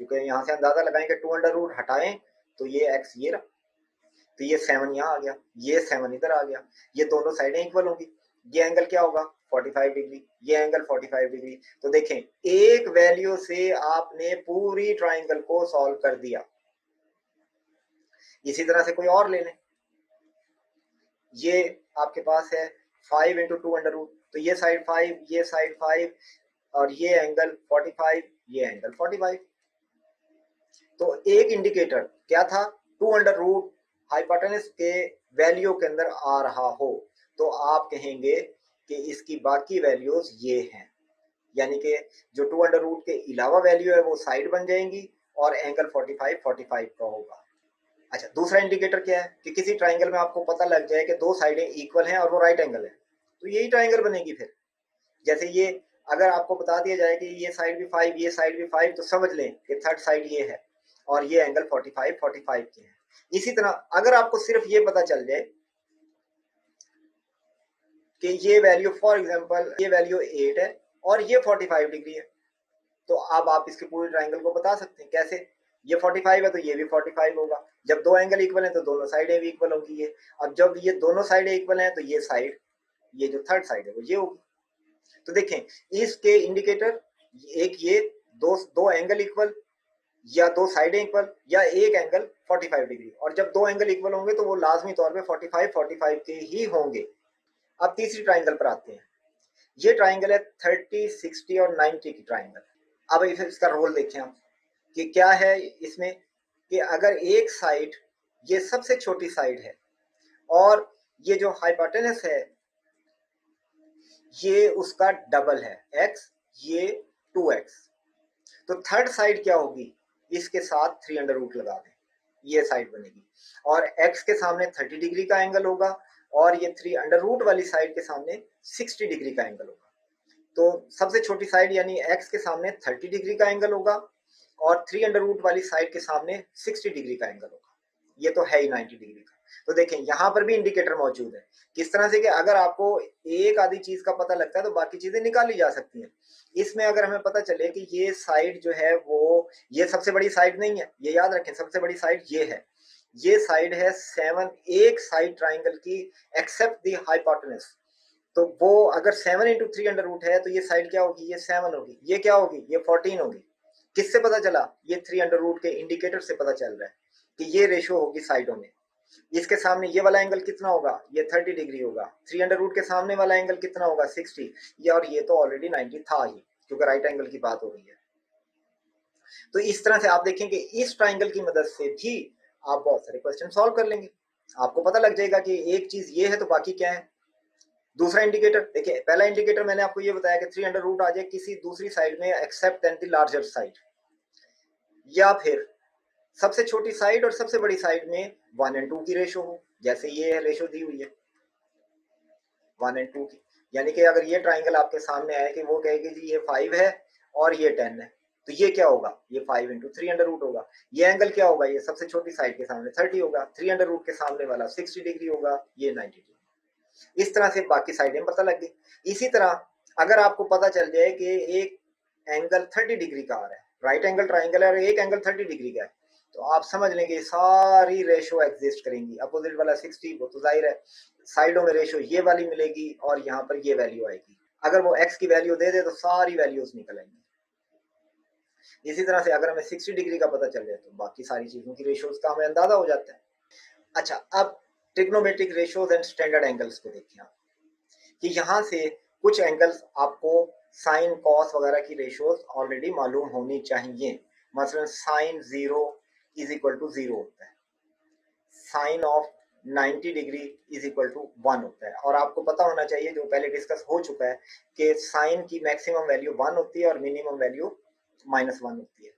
क्योंकि यहाँ से अंदाजा लगाएंगे 2√रूट हटाएं तो ये x ये रहा, तो ये 7 यहाँ आ गया, ये 7 इधर आ गया, ये दोनों साइडें इक्वल होंगी। ये एंगल क्या होगा? 45 डिग्री, ये एंगल 45 डिग्री। तो देखें, एक वैल्यू से आपने पूरी ट्राइंगल को सॉल्व कर दिया। इसी तरह से कोई और ले लें, ये आपके पास है 5 इंटू 2√रूट, तो ये साइड 5, ये साइड 5, और ये एंगल 45, ये एंगल 45। तो एक इंडिकेटर क्या था? 2√रूट हाइपोटेनस के वैल्यू के अंदर आ रहा हो तो आप कहेंगे कि इसकी बाकी वैल्यूज ये हैं, यानी कि जो 2√रूट के अलावा वैल्यू है वो साइड बन जाएंगी और एंगल 45 का होगा। अच्छा, दूसरा इंडिकेटर क्या है कि किसी ट्राइंगल में आपको पता लग जाए कि दो साइडें इक्वल हैं और वो राइट एंगल है, तो यही ट्राइंगल बनेगी। फिर जैसे ये, अगर आपको बता दिया जाए कि ये साइड भी 5, ये साइड भी 5, तो समझ लें कि थर्ड साइड ये है और ये एंगल 45 के हैं। इसी तरह अगर आपको सिर्फ ये पता चल जाए कि ये वैल्यू, फॉर एग्जांपल ये वैल्यू 8 है और ये 45 डिग्री है, तो अब आप इसके पूरे ट्राइंगल को बता सकते हैं। कैसे? ये 45 है तो ये भी 45 होगा। जब दो एंगल इक्वल हैं तो दोनों साइडें भी इक्वल होंगी। ये, अब जब ये दोनों साइडें इक्वल हैं तो ये साइड, ये जो थर्ड साइड है वो ये होगी। तो देखें, इसके इंडिकेटर, एक ये दो एंगल इक्वल, या दो साइडें इक्वल, या एक एंगल 45 डिग्री। और जब दो एंगल इक्वल होंगे तो वो लाजमी तौर पे 45 के ही होंगे। अब तीसरी ट्राइंगल पर आते हैं। ये ट्राइंगल है 30, 60 और 90 की ट्राइंगल। अब इसका रोल देखें आप कि क्या है इसमें, कि अगर एक साइड, ये सबसे छोटी साइड है, और ये जो हाइपोटेनस है ये उसका डबल है x, ये 2x, तो थर्ड साइड क्या होगी? इसके साथ 3√रूट लगा दें, ये साइड बनेगी, और x के सामने 30 डिग्री का एंगल होगा, और ये 3√रूट वाली साइड के सामने 60 डिग्री का एंगल होगा। तो सबसे छोटी साइड यानी x के सामने 30 डिग्री का एंगल होगा और 3√रूट वाली साइड के सामने 60 डिग्री का एंगल होगा। ये तो है ही 90 डिग्री का। तो देखें, यहां पर भी इंडिकेटर मौजूद है। किस तरह से कि अगर आपको एक आधी चीज का पता लगता है तो बाकी चीजें निकाली जा सकती हैं। इसमें अगर हमें पता चले कि ये साइड जो है वो, ये सबसे बड़ी साइड नहीं है, ये याद रखें, सबसे बड़ी साइड ये है, ये साइड है 7, एक साइड ट्राइंगल की एक्सेप्ट द हाइपोटेनस। तो वो अगर 7 इंटू 3√रूट है तो ये साइड क्या होगी? ये 7 होगी। ये क्या होगी? ये 14 होगी। किससे पता चला? ये 3√रूट के इंडिकेटर से पता चल रहा है कि ये रेशो होगी साइडों में। इसके सामने ये वाला एंगल कितना होगा? ये 30 डिग्री होगा। 3√रूट के सामने वाला एंगल कितना होगा? 60। ये, और ये तो ऑलरेडी 90 था ही, क्योंकि राइट एंगल की बात हो रही है। तो इस तरह से आप देखेंगे इस ट्राइंगल की मदद से भी आप बहुत सारे क्वेश्चन सॉल्व कर लेंगे। आपको पता लग जाएगा कि एक चीज ये है तो बाकी क्या है। दूसरा इंडिकेटर देखिए, पहला इंडिकेटर मैंने आपको ये बताया कि 3√रूट आ जाए किसी दूसरी साइड में except than the larger side, या फिर सबसे छोटी साइड और सबसे बड़ी साइड में 1 और 2 की रेशो हो, जैसे ये रेशो दी हुई है 1 और 2 की, यानी कि अगर ये ट्राइंगल आपके सामने आए कि वो कहेगी जी ये 5 है और ये 10 है, तो ये क्या होगा, ये 5 इंटू 3 अंडर रूट होगा। ये एंगल क्या होगा, ये सबसे छोटी साइड के सामने 30 होगा, 3 अंडर रूट के सामने वाला 60 डिग्री होगा, ये 90 डिग्री। इस तरह से बाकी साइडें पता लग गई। इसी तरह अगर आपको पता चल जाए कि एक एंगल 30 डिग्री का आ रहा है, राइट एंगल ट्राइंगल है और एक एंगल 30 डिग्री का है, तो आप समझ लेंगे सारी रेशो एग्जिस्ट करेंगी। अपोजिट वाला 60, वो तो जाहिर है साइडों में रेशो ये वाली मिलेगी और यहाँ पर ये वैल्यू आएगी। अगर वो x की वैल्यू दे दे तो सारी वैल्यूज निकल आएंगी। इसी तरह से अगर हमें 60 डिग्री का पता चल जाए तो बाकी सारी चीजों की रेशोज का हमें अंदाजा हो जाता है। अच्छा, अब trigonometric ratios and standard angles को देखिए आप, कि यहाँ से कुछ एंगल्स आपको साइन कॉस वगैरह की रेशोज ऑलरेडी मालूम होनी चाहिए। मसलन साइन 0 इज इक्वल टू 0 होता है, sine of 90 degree is equal to 1 होता है, और आपको पता होना चाहिए जो पहले डिस्कस हो चुका है कि साइन की मैक्सिमम वैल्यू 1 होती है और मिनिमम वैल्यू -1 होती है।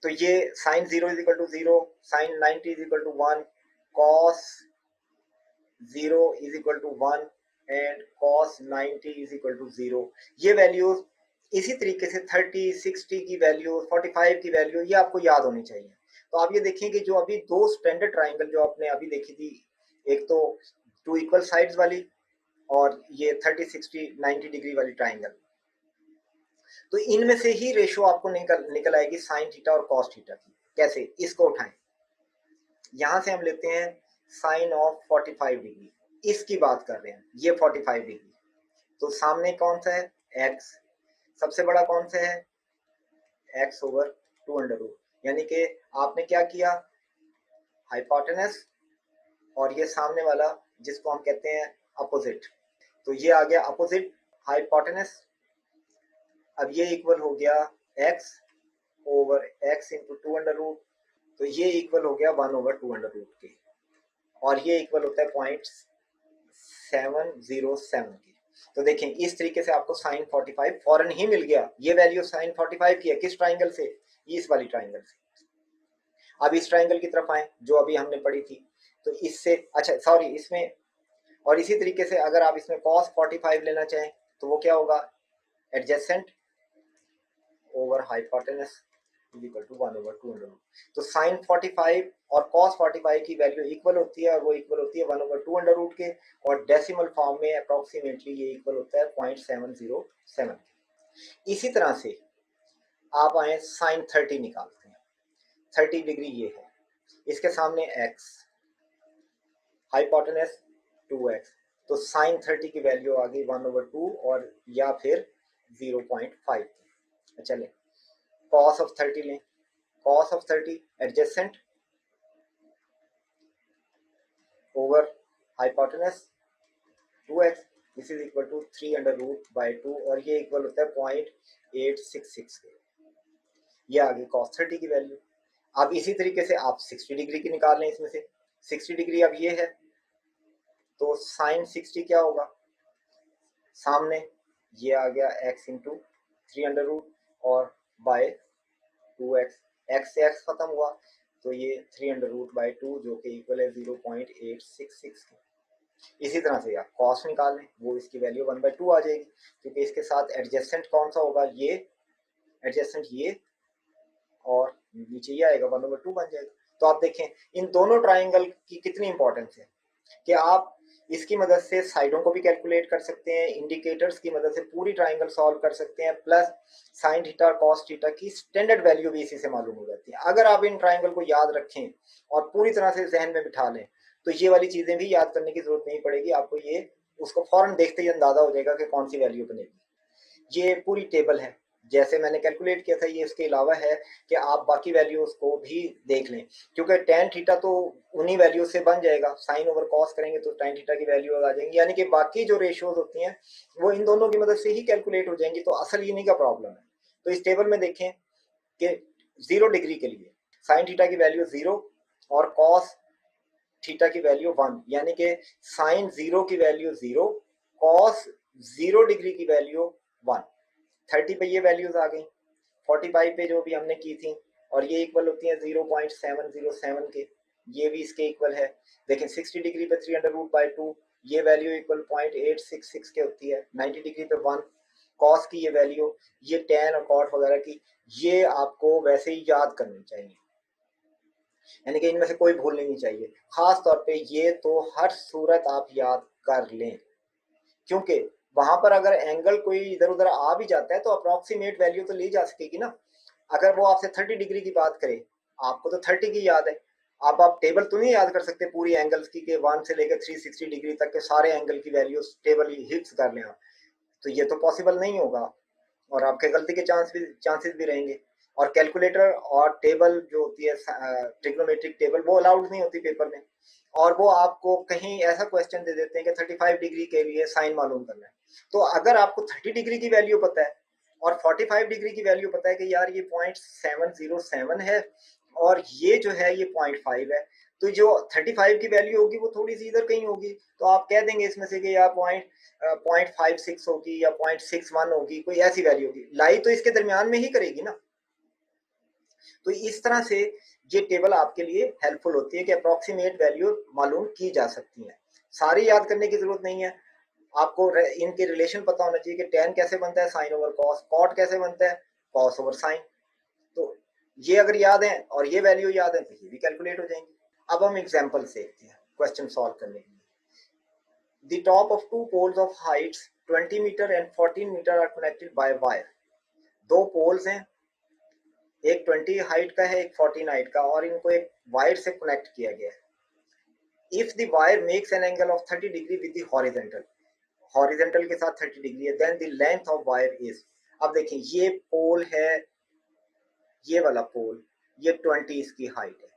तो ये sine 0 is equal to 0, sine 90 is equal to 1, cos 0 is equal to 1 and cos 90 is equal to 0। ये वैल्यूज इसी तरीके से 30, 60 की वैल्यू, 45 की वैल्यू, ये आपको याद होनी चाहिए। तो आप ये देखें कि जो अभी दो स्टैंडर्ड ट्राइंगल जो आपने अभी देखी थी, एक तो टू इक्वल साइड्स वाली और ये 30, 60, 90 डिग्री वाली ट्राइंगल, तो इनमें से ही रेशो आपको निकल आएगी साइन थीटा और कॉस थीटा की। कैसे, इसको उठाएं, यहां से हम लेते हैं साइन ऑफ 45 डिग्री, इसकी बात कर रहे हैं, ये 45 डिग्री, तो सामने कौन सा है, x, सबसे बड़ा कौन सा है, x ओवर 2 अंडर रूट, यानी कि आपने क्या किया, हाइपोटेनस और ये सामने वाला जिसको हम कहते हैं अपोजिट, तो ये आ गया अपोजिट हाइपोटेनस। अब ये इक्वल हो गया x over x into 2 under root, तो ये इक्वल हो गया 1 ओवर 2 अंडर रूट के, और ये इक्वल होता है 0.707 के। तो देखें इस तरीके से आपको साइन 45 फौरन ही मिल गया। ये वैल्यू साइन 45 की है, किस ट्राइंगल से, इस वाली ट्राइंगल से। अब इस ट्राइंगल की तरफ आए जो अभी हमने पढ़ी थी, तो इससे अच्छा सॉरी इसमें, और इसी तरीके से अगर आप इसमें cos 45 लेना चाहें तो वो क्या होगा, adjacent over hypotenuse is equal to 1 over 2 under root. तो साइन 45 और cos 45 की वैल्यू इक्वल होती है, और वो इक्वल होती है 1 ओवर 2 अंडर रूट के, और डेसिमल फॉर्म में अप्रोक्सीमेटली ये इक्वल होता है 0.707 के। इसी तरह से आप आए साइन 30 निकालते हैं, 30 डिग्री ये है, इसके सामने x, हाइपोटेनस 2x, तो साइन 30 की वैल्यू आ गई 1 ओवर 2 और या फिर 0.5। चलें cos ऑफ 30 लें, cos of 30 adjacent over hypotenuse 2x, this is equal to 3 under root by 2, और ये इक्वल होता है 0.866 के। ये आ गई cos 30 की वैल्यू। अब इसी तरीके से आप 60 डिग्री की निकाल लें, इसमें से 60 डिग्री अब ये है, तो साइन 60 क्या होगा, सामने ये आ गया x इंटू 3 अंडर रूट और बाय 2x, x से x खत्म हुआ तो ये 3 अंडर रूट बाई 2 जो कि इक्वल है 0.866 के। इसी तरह से आप कॉस निकाल लें, वो इसकी वैल्यू 1/2 आ जाएगी, क्योंकि इसके साथ एडजेसेंट कौन सा होगा, ये एडजेसेंट ये, और नीचे ये आएगा 1/2 बन जाएगा। तो आप देखें इन दोनों ट्राइंगल की कितनी इंपॉर्टेंस है कि आप इसकी मदद से साइडों को भी कैलकुलेट कर सकते हैं, इंडिकेटर्स की मदद से पूरी ट्राइंगल सॉल्व कर सकते हैं, प्लस साइन थीटा और कॉस थीटा की स्टैंडर्ड वैल्यू भी इसी से मालूम हो जाती है। अगर आप इन ट्राइंगल को याद रखें और पूरी तरह से जहन में बिठा लें तो ये वाली चीजें भी याद करने की जरूरत नहीं पड़ेगी, आपको ये उसको फौरन देखते ही अंदाजा हो जाएगा कि कौन सी वैल्यू बनेगी। ये पूरी टेबल है जैसे मैंने कैलकुलेट किया था, ये इसके अलावा है कि आप बाकी वैल्यूज को भी देख लें, क्योंकि टेन थीटा तो उन्हीं वैल्यू से बन जाएगा, साइन ओवर कॉस करेंगे तो टेन थीटा की वैल्यू आ जाएंगी, यानी कि बाकी जो रेशियोज होती हैं वो इन दोनों की मदद से ही कैलकुलेट हो जाएंगी। तो असल इन्हीं का प्रॉब्लम है। तो इस टेबल में देखें कि 0 डिग्री के लिए साइन थीटा की वैल्यू 0 और कॉस थीटा की वैल्यू 1, यानी कि साइन 0 की वैल्यू 0, कॉस 0 डिग्री की वैल्यू 1। 30 पे ये वैल्यूज आ गई, 45 पे जो भी हमने की थी, और ये इक्वल होती है 0.707 के, ये भी इसके इक्वल है। देखें 60 डिग्री पे 3 अंडर रूट बाई 2, ये वैल्यू इक्वल 0.866 के होती है, 90 डिग्री पे 1, कॉस की ये वैल्यू, ये टेन और कॉट वगैरह की, ये आपको वैसे ही याद करनी चाहिए, यानी कि इनमें से कोई भूल नहीं चाहिए। खास तौर पे ये तो हर सूरत आप याद कर लें, क्योंकि वहां पर अगर एंगल कोई इधर उधर आ भी जाता है तो अप्रोक्सीमेट वैल्यू तो ली जा सकेगी ना। अगर वो आपसे 30 डिग्री की बात करे, आपको तो 30 की याद है, अब आप टेबल तो नहीं याद कर सकते पूरी एंगल्स की, के 1 से लेकर 360 डिग्री तक के सारे एंगल की वैल्यूज टेबल हिट्स कर लें आप, तो ये तो पॉसिबल नहीं होगा, और आपके गलती के चांसेस भी रहेंगे। और कैलकुलेटर और टेबल जो होती है ट्रिग्नोमेट्रिक टेबल, वो अलाउड नहीं होती पेपर में, और वो आपको कहीं ऐसा क्वेश्चन दे देते हैं कि 35 डिग्री के लिए साइन मालूम करना है। तो अगर आपको 30 डिग्री की वैल्यू पता है और 45 डिग्री की वैल्यू पता है कि यार ये 0.707 है और ये जो है ये 0.5 है, तो जो 35 की वैल्यू होगी वो थोड़ी सी इधर कहीं होगी, तो आप कह देंगे इसमें से कि यार 0.56 होगी या 0.61 होगी, कोई ऐसी वैल्यू होगी, लाई तो इसके दरमियान में ही करेगी ना। तो इस तरह से ये टेबल आपके लिए हेल्पफुल होती है कि अप्रोक्सीमेट वैल्यू मालूम की जा सकती है, सारी याद करने की जरूरत नहीं है। आपको इनके रिलेशन पता होना चाहिए कि टेन कैसे बनता है साइन ओवर कॉस, कॉट कैसे बनता है कॉस ओवर साइन, तो ये अगर याद है और ये वैल्यू याद है तो ये भी कैलकुलेट हो जाएंगी। अब हम एग्जाम्पल देखते हैं क्वेश्चन सॉल्व करने के लिए। The top of two poles of heights 20 meter and 14 meter are connected by wire. दो पोल्स हैं, एक 20 हाइट का है एक 14 हाइट का, और इनको एक वायर से कनेक्ट किया गया है। If the wire makes an angle of 30 degree with the horizontal, horizontal के साथ 30 डिग्री है, then the length of wire is. अब देखिए ये पोल है, ये वाला पोल, ये 20 इसकी हाइट है,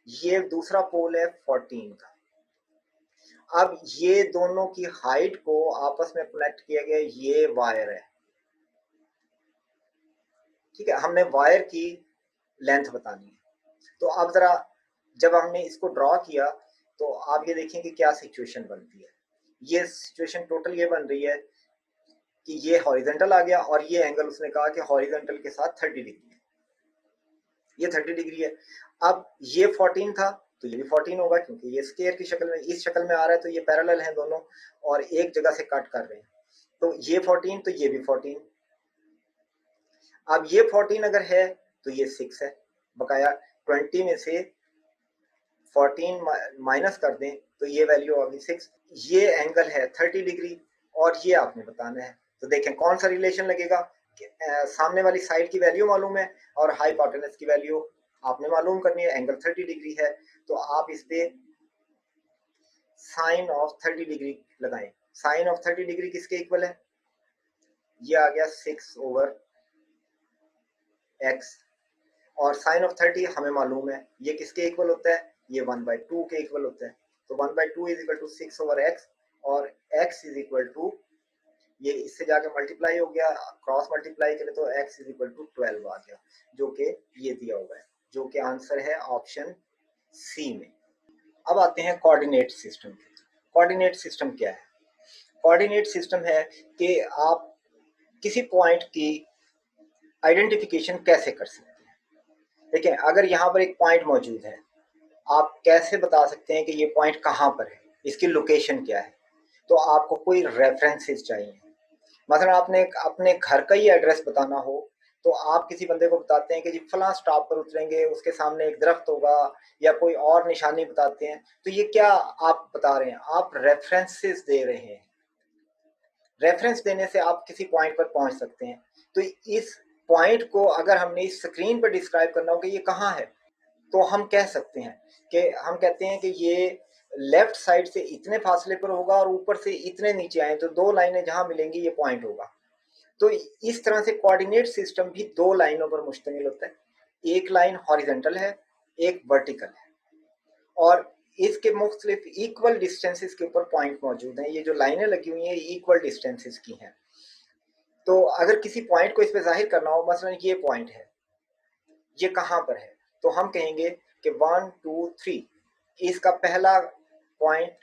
ये दूसरा पोल है 14 का। अब ये दोनों की हाइट को आपस में कनेक्ट किया गया, ये वायर है, ठीक है, हमने वायर की लेंथ बतानी है। तो अब जरा जब हमने इसको ड्रॉ किया तो आप ये देखें कि क्या सिचुएशन बनती है। ये सिचुएशन टोटल ये बन रही है कि ये हॉरिजॉन्टल आ गया और ये एंगल उसने कहा कि हॉरिजॉन्टल के साथ 30 डिग्री है, ये 30 डिग्री है। अब ये 14 था तो ये भी 14 होगा, क्योंकि ये स्क्वायर की शक्ल में, इस शक्ल में आ रहा है, तो ये पैरेलल हैं दोनों और एक जगह से कट कर रहे हैं, तो ये 14 तो ये भी 14। अब ये 14 अगर है तो ये 6 है, बकाया 20 में से 14 माइनस कर दें तो ये वैल्यू होगी 6। ये एंगल है 30 डिग्री और ये आपने बताना है। तो देखें कौन सा रिलेशन लगेगा, सामने वाली साइड की वैल्यू मालूम है और हाइपोटेनस की वैल्यू आपने मालूम करनी है, एंगल 30 डिग्री है, तो आप इस पे साइन ऑफ 30 डिग्री लगाएं। साइन ऑफ 30 डिग्री किसके इक्वल है, ये आ गया 6 ओवर x, और साइन ऑफ 30 हमें मालूम है ये किसके इक्वल होता है, ये 1/2 के इक्वल होता है। तो 1/2 is equal to 6 over x, और x इज इक्वल टू, ये इससे जाके मल्टीप्लाई हो गया, क्रॉस मल्टीप्लाई करें तो x इज इक्वल टू 12 आ गया, जो कि ये दिया हुआ है, जो कि आंसर है ऑप्शन सी में। अब आते हैं कोऑर्डिनेट सिस्टम। कोऑर्डिनेट सिस्टम क्या है? कोऑर्डिनेट सिस्टम है कि आप किसी पॉइंट की आइडेंटिफिकेशन कैसे कर सकते हैं। देखिए अगर यहाँ पर एक पॉइंट मौजूद है, आप कैसे बता सकते हैं कि ये पॉइंट कहाँ पर है, इसकी लोकेशन क्या है। तो आपको कोई रेफरेंसेस चाहिए, मतलब आपने अपने घर का ही एड्रेस बताना हो तो आप किसी बंदे को बताते हैं कि जी फलां स्टॉप पर उतरेंगे, उसके सामने एक दरख्त होगा, या कोई और निशानी बताते हैं, तो ये क्या आप बता रहे हैं, आप रेफरेंसेस दे रहे हैं। रेफरेंस देने से आप किसी पॉइंट पर पहुंच सकते हैं। तो इस पॉइंट को अगर हमने इस स्क्रीन पर डिस्क्राइब करना हो कि ये कहाँ है, तो हम कह सकते हैं कि हम कहते हैं कि ये लेफ्ट साइड से इतने फासले पर होगा और ऊपर से इतने नीचे आए, तो दो लाइनें जहां मिलेंगी ये पॉइंट होगा। तो इस तरह से कोऑर्डिनेट सिस्टम भी दो लाइनों पर मुश्तमिल होता है, एक लाइन हॉरिजॉन्टल है, एक वर्टिकल है, और इसके मुख्तलिफ इक्वल डिस्टेंसेस के ऊपर पॉइंट मौजूद हैं। ये जो लाइनें लगी हुई हैं इक्वल डिस्टेंसेस की हैं। तो अगर किसी पॉइंट को इस पर जाहिर करना हो, मसलन ये पॉइंट है, ये कहाँ पर है, तो हम कहेंगे कि 1 2 3, इसका पहला पॉइंट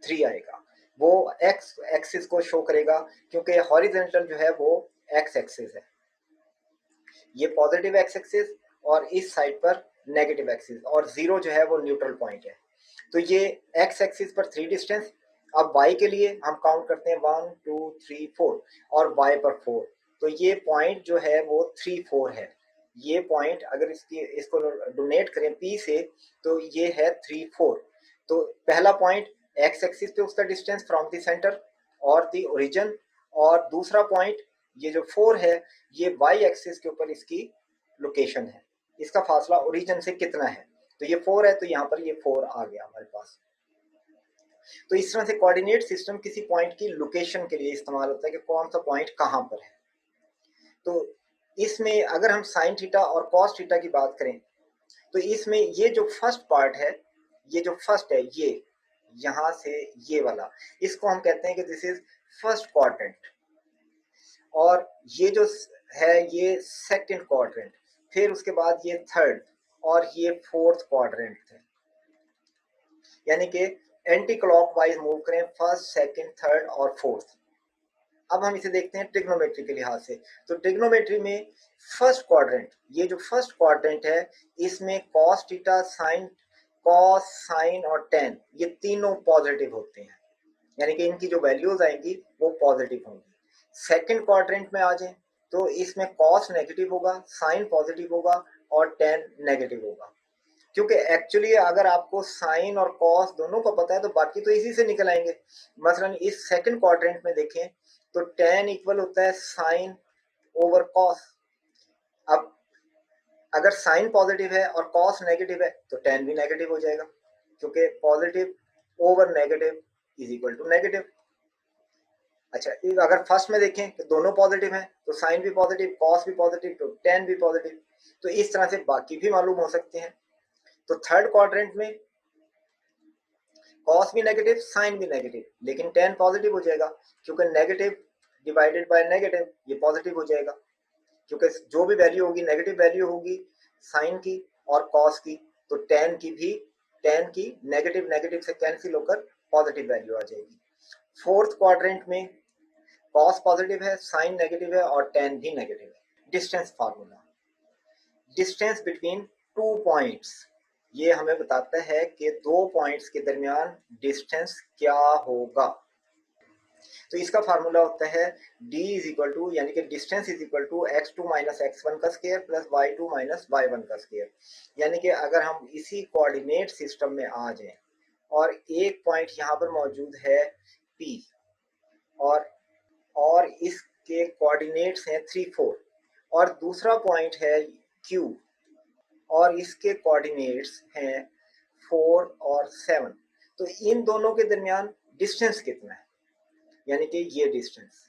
3 आएगा, वो एक्स एक्सिस को शो करेगा, क्योंकि हॉरिजॉन्टल जो है वो एक्स एक्सिस है, ये पॉजिटिव एक्स एक्सिस, और इस साइड पर नेगेटिव एक्सिस, और जीरो जो है वो न्यूट्रल पॉइंट है। तो ये एक्स एक्सिस पर 3 डिस्टेंस अब y के लिए हम काउंट करते हैं 1 2 3 4 और y पर 4, तो ये पॉइंट जो है वो 3 4 है। ये पॉइंट अगर इसको डोनेट करें p से तो ये है 3 4। तो पहला पॉइंट x एक्सिस पे उसका डिस्टेंस फ्रॉम द सेंटर और द ओरिजिन, और दूसरा पॉइंट ये जो 4 है ये y एक्सिस के ऊपर इसकी लोकेशन है, इसका फासला ओरिजिन से कितना है। तो ये 4 है तो यहाँ पर ये 4 आ गया हमारे पास। तो इस तरह से कोऑर्डिनेट सिस्टम किसी पॉइंट की लोकेशन के लिए इस्तेमाल होता है कि कौन सा पॉइंट कहाँ पर है। तो इसमें अगर हम साइन थीटा और कॉस थीटा की बात करें तो इसमें ये जो फर्स्ट पार्ट है, ये जो फर्स्ट है, ये यहां से ये वाला, इसको हम कहते हैं कि दिस इज फर्स्ट क्वाड्रेंट, और ये जो है ये सेकंड क्वाड्रेंट, फिर उसके बाद ये थर्ड और ये फोर्थ क्वाड्रेंट थे। यानी कि एंटी क्लॉकवाइज मूव करें फर्स्ट सेकंड थर्ड और फोर्थ। अब हम इसे देखते हैं ट्रिग्नोमेट्री के लिहाज से। तो ट्रिग्नोमेट्री में फर्स्ट क्वाड्रेंट, ये जो फर्स्ट क्वाड्रेंट है इसमें cos theta sine, cos sine और टेन ये तीनों पॉजिटिव होते हैं, यानी कि इनकी जो वैल्यूज आएंगी वो पॉजिटिव होंगी। सेकंड क्वाड्रेंट में आ जाए तो इसमें कॉस नेगेटिव होगा, साइन पॉजिटिव होगा और टेन नेगेटिव होगा। क्योंकि एक्चुअली अगर आपको साइन और कॉस दोनों को पता है तो बाकी तो इसी से निकल आएंगे। मसलन इस सेकंड क्वाड्रेंट में देखें तो टेन इक्वल होता है साइन ओवर कॉस। अब अगर साइन पॉजिटिव है और कॉस नेगेटिव है तो टेन भी नेगेटिव हो जाएगा, क्योंकि positive over negative is equal to negative. अच्छा, अगर फर्स्ट में देखें कि दोनों पॉजिटिव हैं तो साइन भी पॉजिटिव, कॉस भी पॉजिटिव, तो टेन भी पॉजिटिव। तो इस तरह से बाकी भी मालूम हो सकते हैं। तो थर्ड क्वाड्रेंट में कॉस भी नेगेटिव, साइन भी नेगेटिव, लेकिन टेन पॉजिटिव हो जाएगा, क्योंकि नेगेटिव डिवाइडेड बाय नेगेटिव ये पॉजिटिव हो जाएगा, क्योंकि जो भी वैल्यू होगी नेगेटिव वैल्यू होगी साइन की और कॉस की, तो टेन की भी, टेन की नेगेटिव नेगेटिव से कैंसिल होकर पॉजिटिव वैल्यू आ जाएगी। फोर्थ क्वाड्रेंट में कॉस पॉजिटिव है, साइन नेगेटिव है और टेन भी नेगेटिव है। Distance formula, distance between two points, ये हमें बताता है कि दो पॉइंट्स के दरमियान डिस्टेंस क्या होगा। तो इसका फार्मूला होता है d इज इक्वल टू, यानी कि distance is equal to x2 minus x1 का square plus y2 minus y1 का स्क्वायर। यानी कि अगर हम इसी कोऑर्डिनेट सिस्टम में आ जाएं और एक पॉइंट यहाँ पर मौजूद है P और इसके कोऑर्डिनेट्स हैं 3 4, और दूसरा पॉइंट है Q और इसके कोऑर्डिनेट्स हैं 4 और 7, तो इन दोनों के दरमियान डिस्टेंस कितना है, यानी कि ये डिस्टेंस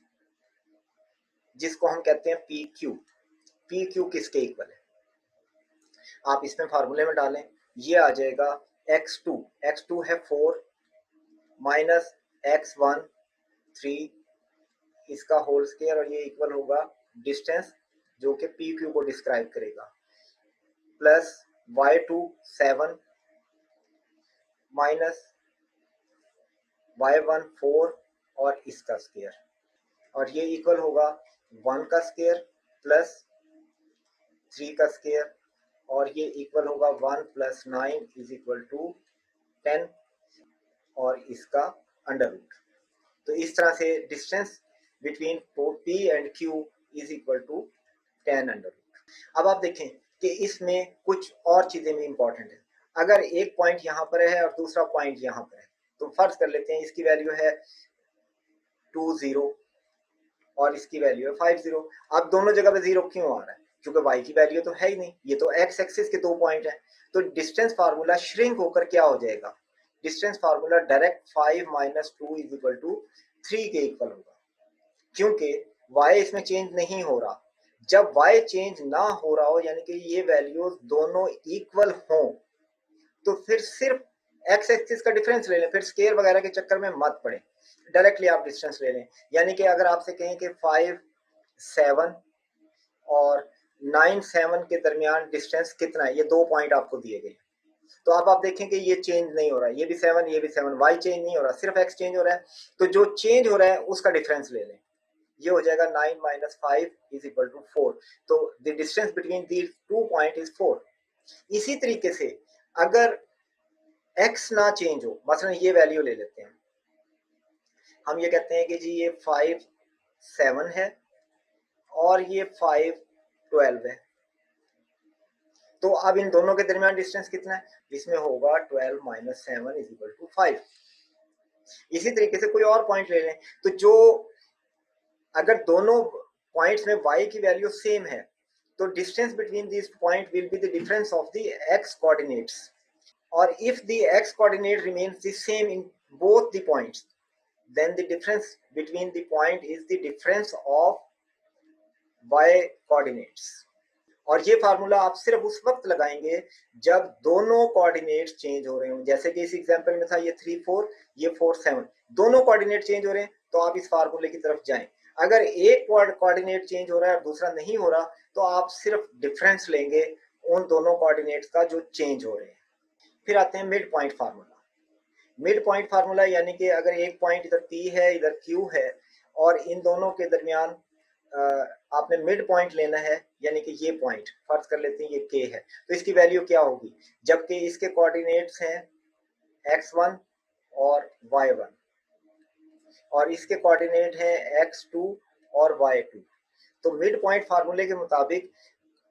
जिसको हम कहते हैं पी क्यू किसके इक्वल है। आप इसमें फार्मूले में डालें, ये आ जाएगा x2 है 4 माइनस x1 3 इसका होल स्क्वायर, और ये इक्वल होगा डिस्टेंस जो कि पी क्यू को डिस्क्राइब करेगा, प्लस y2 7 माइनस y1 4 और इसका स्क्वायर, और ये इक्वल होगा 1 का स्क्वायर प्लस 3 का स्क्वायर, और ये इक्वल होगा 1 प्लस 9 इज इक्वल टू 10 और इसका अंडर रूट। तो इस तरह से distance between P and Q is equal to 10 under root. अब आप देखें कि इसमें कुछ और चीजें भी इंपॉर्टेंट है। अगर एक पॉइंट यहाँ पर है और दूसरा पॉइंट यहाँ पर है, तो फर्ज कर लेते हैं इसकी वैल्यू है 2 0 और इसकी वैल्यू है 5 0। अब दोनों जगह पे जीरो क्यों आ रहा है, क्योंकि y की वैल्यू तो है ही नहीं, ये तो x एक्सिस के दो पॉइंट है। तो डिस्टेंस फार्मूला श्रिंक होकर क्या हो जाएगा, distance formula direct 5 minus 2 is equal to 3 के इक्वल होगा, क्योंकि y इसमें चेंज नहीं हो रहा। जब y चेंज ना हो रहा हो, यानी कि ये वैल्यूज दोनों इक्वल हों, तो फिर सिर्फ x एक्सिस का डिफरेंस ले लें, फिर स्केयर वगैरह के चक्कर में मत पड़े, डायरेक्टली आप डिस्टेंस ले लें। यानी कि अगर आपसे कहें कि 5 7 और 9 7 के दरमियान डिस्टेंस कितना है, ये दो पॉइंट आपको दिए गए, तो अब आप देखें कि ये चेंज नहीं हो रहा है, ये भी 7 ये भी 7, y चेंज नहीं हो रहा, सिर्फ x चेंज हो रहा है। तो जो चेंज हो रहा है उसका डिफरेंस ले लें, ये हो जाएगा 9 माइनस 5 इज इक्वल टू 4। तो the distance between these two point is 4। इसी तरीके से अगर x ना चेंज हो, मसलन ये वैल्यू ले लेते हैं, हम ये कहते हैं कि जी ये 5 7 है और ये 5 12 है। तो अब इन दोनों के दरमियान डिस्टेंस कितना है? इसमें होगा 12 माइनस 7 इज इक्वल टू 5। इसी तरीके से कोई और पॉइंट ले लें, तो जो अगर दोनों पॉइंट्स में y की वैल्यू सेम है तो distance between this point will be the difference of the x coordinates, और if the x coordinate remains the same in both the points, then the difference between the point is the difference of y coordinates। और ये formula आप सिर्फ उस वक्त लगाएंगे जब दोनों कोऑर्डिनेट्स चेंज हो रहे हों। जैसे कि इस एग्जांपल में था ये 3 4, ये 4 7, दोनों कोऑर्डिनेट चेंज हो रहे हैं तो आप इस फार्मूले की तरफ जाएं। अगर एक कोऑर्डिनेट चेंज हो रहा है और दूसरा नहीं हो रहा तो आप सिर्फ डिफरेंस लेंगे उन दोनों कोऑर्डिनेट्स का जो चेंज हो रहे हैं। फिर आते हैं mid point formula. Mid point formula यानी कि अगर एक पॉइंट इधर P है इधर Q है और इन दोनों के दरमियान आपने मिड पॉइंट लेना है, यानी कि ये पॉइंट फर्ज कर लेते हैं ये K है, तो इसकी वैल्यू क्या होगी? जबकि इसके कोऑर्डिनेट्स हैं x1 और y1 और इसके कोऑर्डिनेट हैं x2 और y2। तो मिड पॉइंट फार्मूले के मुताबिक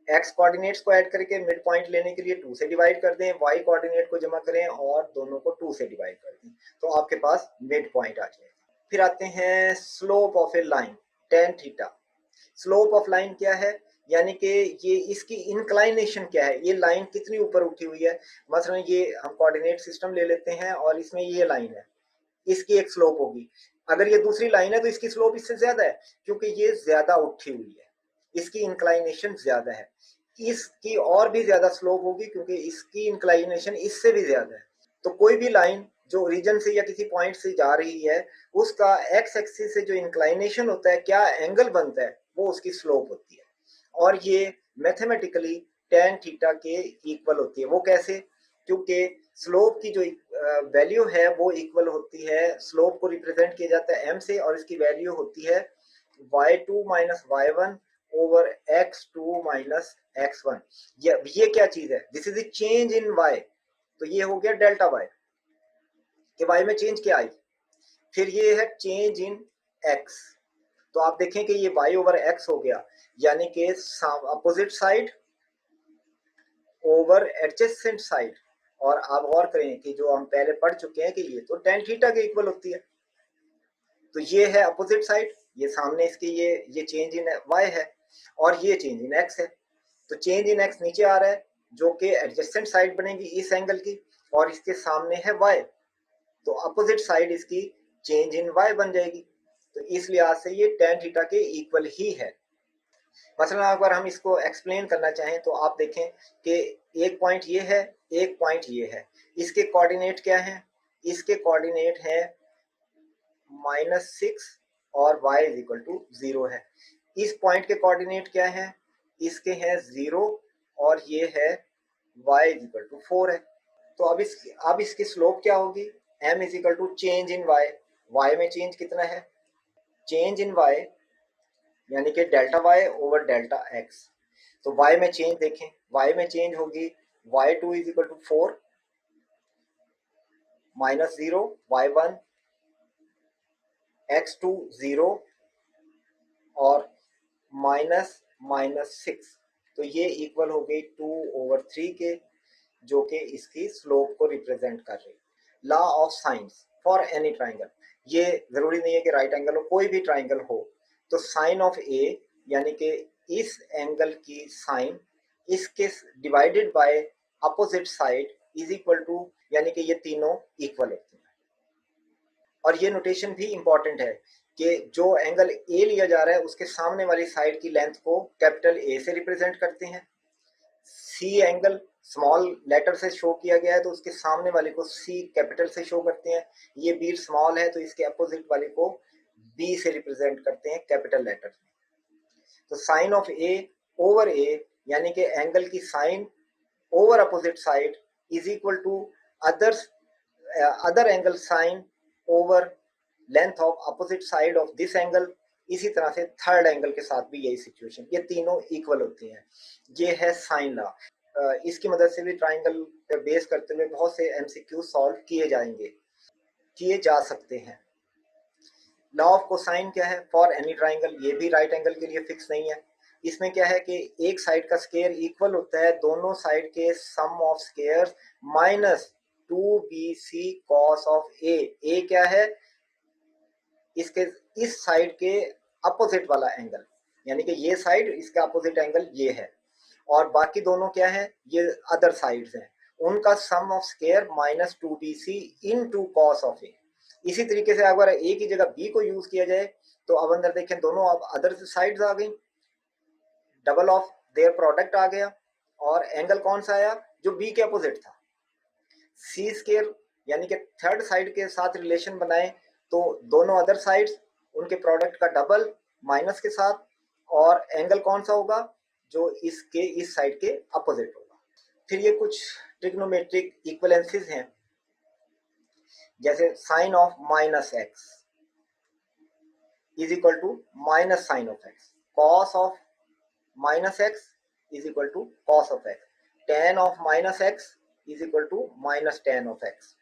x कोऑर्डिनेट्स को ऐड करके मिड पॉइंट लेने के लिए 2 से डिवाइड कर दें, y कोऑर्डिनेट को जमा करें और दोनों को 2 से डिवाइड कर दें, तो आपके पास मिड पॉइंट आ जाएगा। फिर आते हैं slope of A line tan theta. Slope of line क्या है? यानी कि ये इसकी इंक्लाइनेशन क्या है, ये लाइन कितनी ऊपर उठी हुई है। मसलन ये हम कोऑर्डिनेट सिस्टम ले लेते हैं और इसमें ये लाइन है, इसकी एक स्लोप होगी। अगर ये दूसरी लाइन है तो इसकी स्लोप इससे ज्यादा है क्योंकि ये ज्यादा उठी हुई है, इसकी इंक्लाइनेशन ज्यादा है। इसकी और भी ज्यादा स्लोप होगी क्योंकि इसकी इंक्लाइनेशन इससे भी ज्यादा है। तो कोई भी लाइन जो ओरिजिन से या किसी पॉइंट से जा रही है उसका एक्स एक्सिस से जो इंक्लाइनेशन होता है, क्या एंगल बनता है, वो उसकी स्लोप होती है। और ये मैथमेटिकली tan थीटा के इक्वल होती है। वो कैसे? क्योंकि स्लोप की जो वैल्यू है वो इक्वल होती है, स्लोप को रिप्रेजेंट किया जाता है m से और इसकी वैल्यू होती है y2 minus y1 over x2 minus x1। ये क्या चीज है? This is the change in y। तो ये हो गया डेल्टा y कि y में चेंज क्या आई। फिर ये है चेंज इन x, तो आप देखें कि ये y ओवर x हो गया, यानी कि opposite side over adjacent side. और आप गौर करें कि जो हम पहले पढ़ चुके हैं कि ये तो tan थीटा के इक्वल होती है। तो ये है अपोजिट साइड, ये सामने इसके ये चेंज इन y है और ये चेंज इन x है। तो चेंज इन x नीचे आ रहा है जो कि एडजेसेंट साइड बनेगी इस एंगल की, और इसके सामने है y, तो अपोजिट साइड इसकी चेंज इन y बन जाएगी। तो इस लिहाज से ये tan थीटा के इक्वल ही है। मसलन अगर हम इसको एक्सप्लेन करना चाहें तो आप देखें कि एक पॉइंट ये है, एक पॉइंट ये है, इसके कोऑर्डिनेट क्या हैं? इसके कोऑर्डिनेट है -6 और y इज इक्वल टू 0 है। इस पॉइंट के कोऑर्डिनेट क्या है? इसके हैं 0 और ये है y इज इक्वल टू 4 है। तो अब इसकी स्लोप क्या होगी? m is equal to change in y। y में चेंज कितना है? चेंज इन y यानी कि delta y over delta x। तो y में चेंज देखें, y में चेंज होगी y2 is equal to 4 minus 0, y1 x2 0 और -6। तो ये इक्वल हो गई 2/3 के, जो कि इसकी स्लोप को रिप्रेजेंट कर रही। Law of science for any triangle, ये जरूरी नहीं है कि राइट एंगल हो, कोई भी ट्राइंगल हो तो साइन ऑफ ए यानी कि इस एंगल की साइन इसके divided by opposite side is equal to, यानी कि ये तीनों इक्वल होते हैं। और ये नोटेशन भी इंपॉर्टेंट है कि जो एंगल ए लिया जा रहा है उसके सामने वाली साइड की लेंथ को कैपिटल ए से रिप्रेजेंट करते हैं। सी एंगल स्मॉल लेटर से शो किया गया है तो उसके सामने वाले को सी कैपिटल से शो करते हैं। ये बी स्मॉल है तो इसके अपोजिट वाले को बी से रिप्रेजेंट करते हैं कैपिटल लेटर में। तो sine of A over A यानी कि एंगल की sine over opposite side is equal to other angle sine over length of opposite side of this angle. इसी तरह से थर्ड एंगल के साथ भी यही सिचुएशन, ये तीनों इक्वल होती हैं। ये है साइन लॉ। इसकी मदद से भी ट्राइंगल पे बेस करते हुए बहुत से एमसीक्यू सॉल्व किए जा सकते हैं। लॉ ऑफ कोसाइन क्या है फॉर एनी ट्राइंगल, ये भी राइट एंगल के लिए फिक्स नहीं है। इसमें क्या है कि एक साइड का स्केयर इक्वल होता है दोनों साइड के sum of squares minus 2bc cos of A क्या है इसके इस साइड के अपोजिट वाला एंगल, यानी कि ये साइड इसका अपोजिट एंगल ये है, और बाकी दोनों क्या है ये अदर साइड्स हैं, उनका sum of square minus 2bc into cos of A. इसी तरीके से अगर ए की जगह बी को यूज किया जाए तो अब अंदर देखें दोनों अब अदर साइड्स आ गई, डबल ऑफ देयर प्रोडक्ट आ गया, और एंगल कौन सा आया जो बी के अपोजिट था। सी स्केयर यानी कि थर्ड साइड के साथ रिलेशन बनाए तो दोनों अदर साइड्स उनके प्रोडक्ट का डबल माइनस के साथ, और एंगल कौन सा होगा जो इसके इस साइड के अपोजिट होगा। फिर ये कुछ ट्रिग्नोमेट्रिक इक्वलेंसेस हैं, जैसे sine of minus x is equal to minus sine of x, cos of minus x is equal to cos of x, tan of minus x is equal to minus tan of x.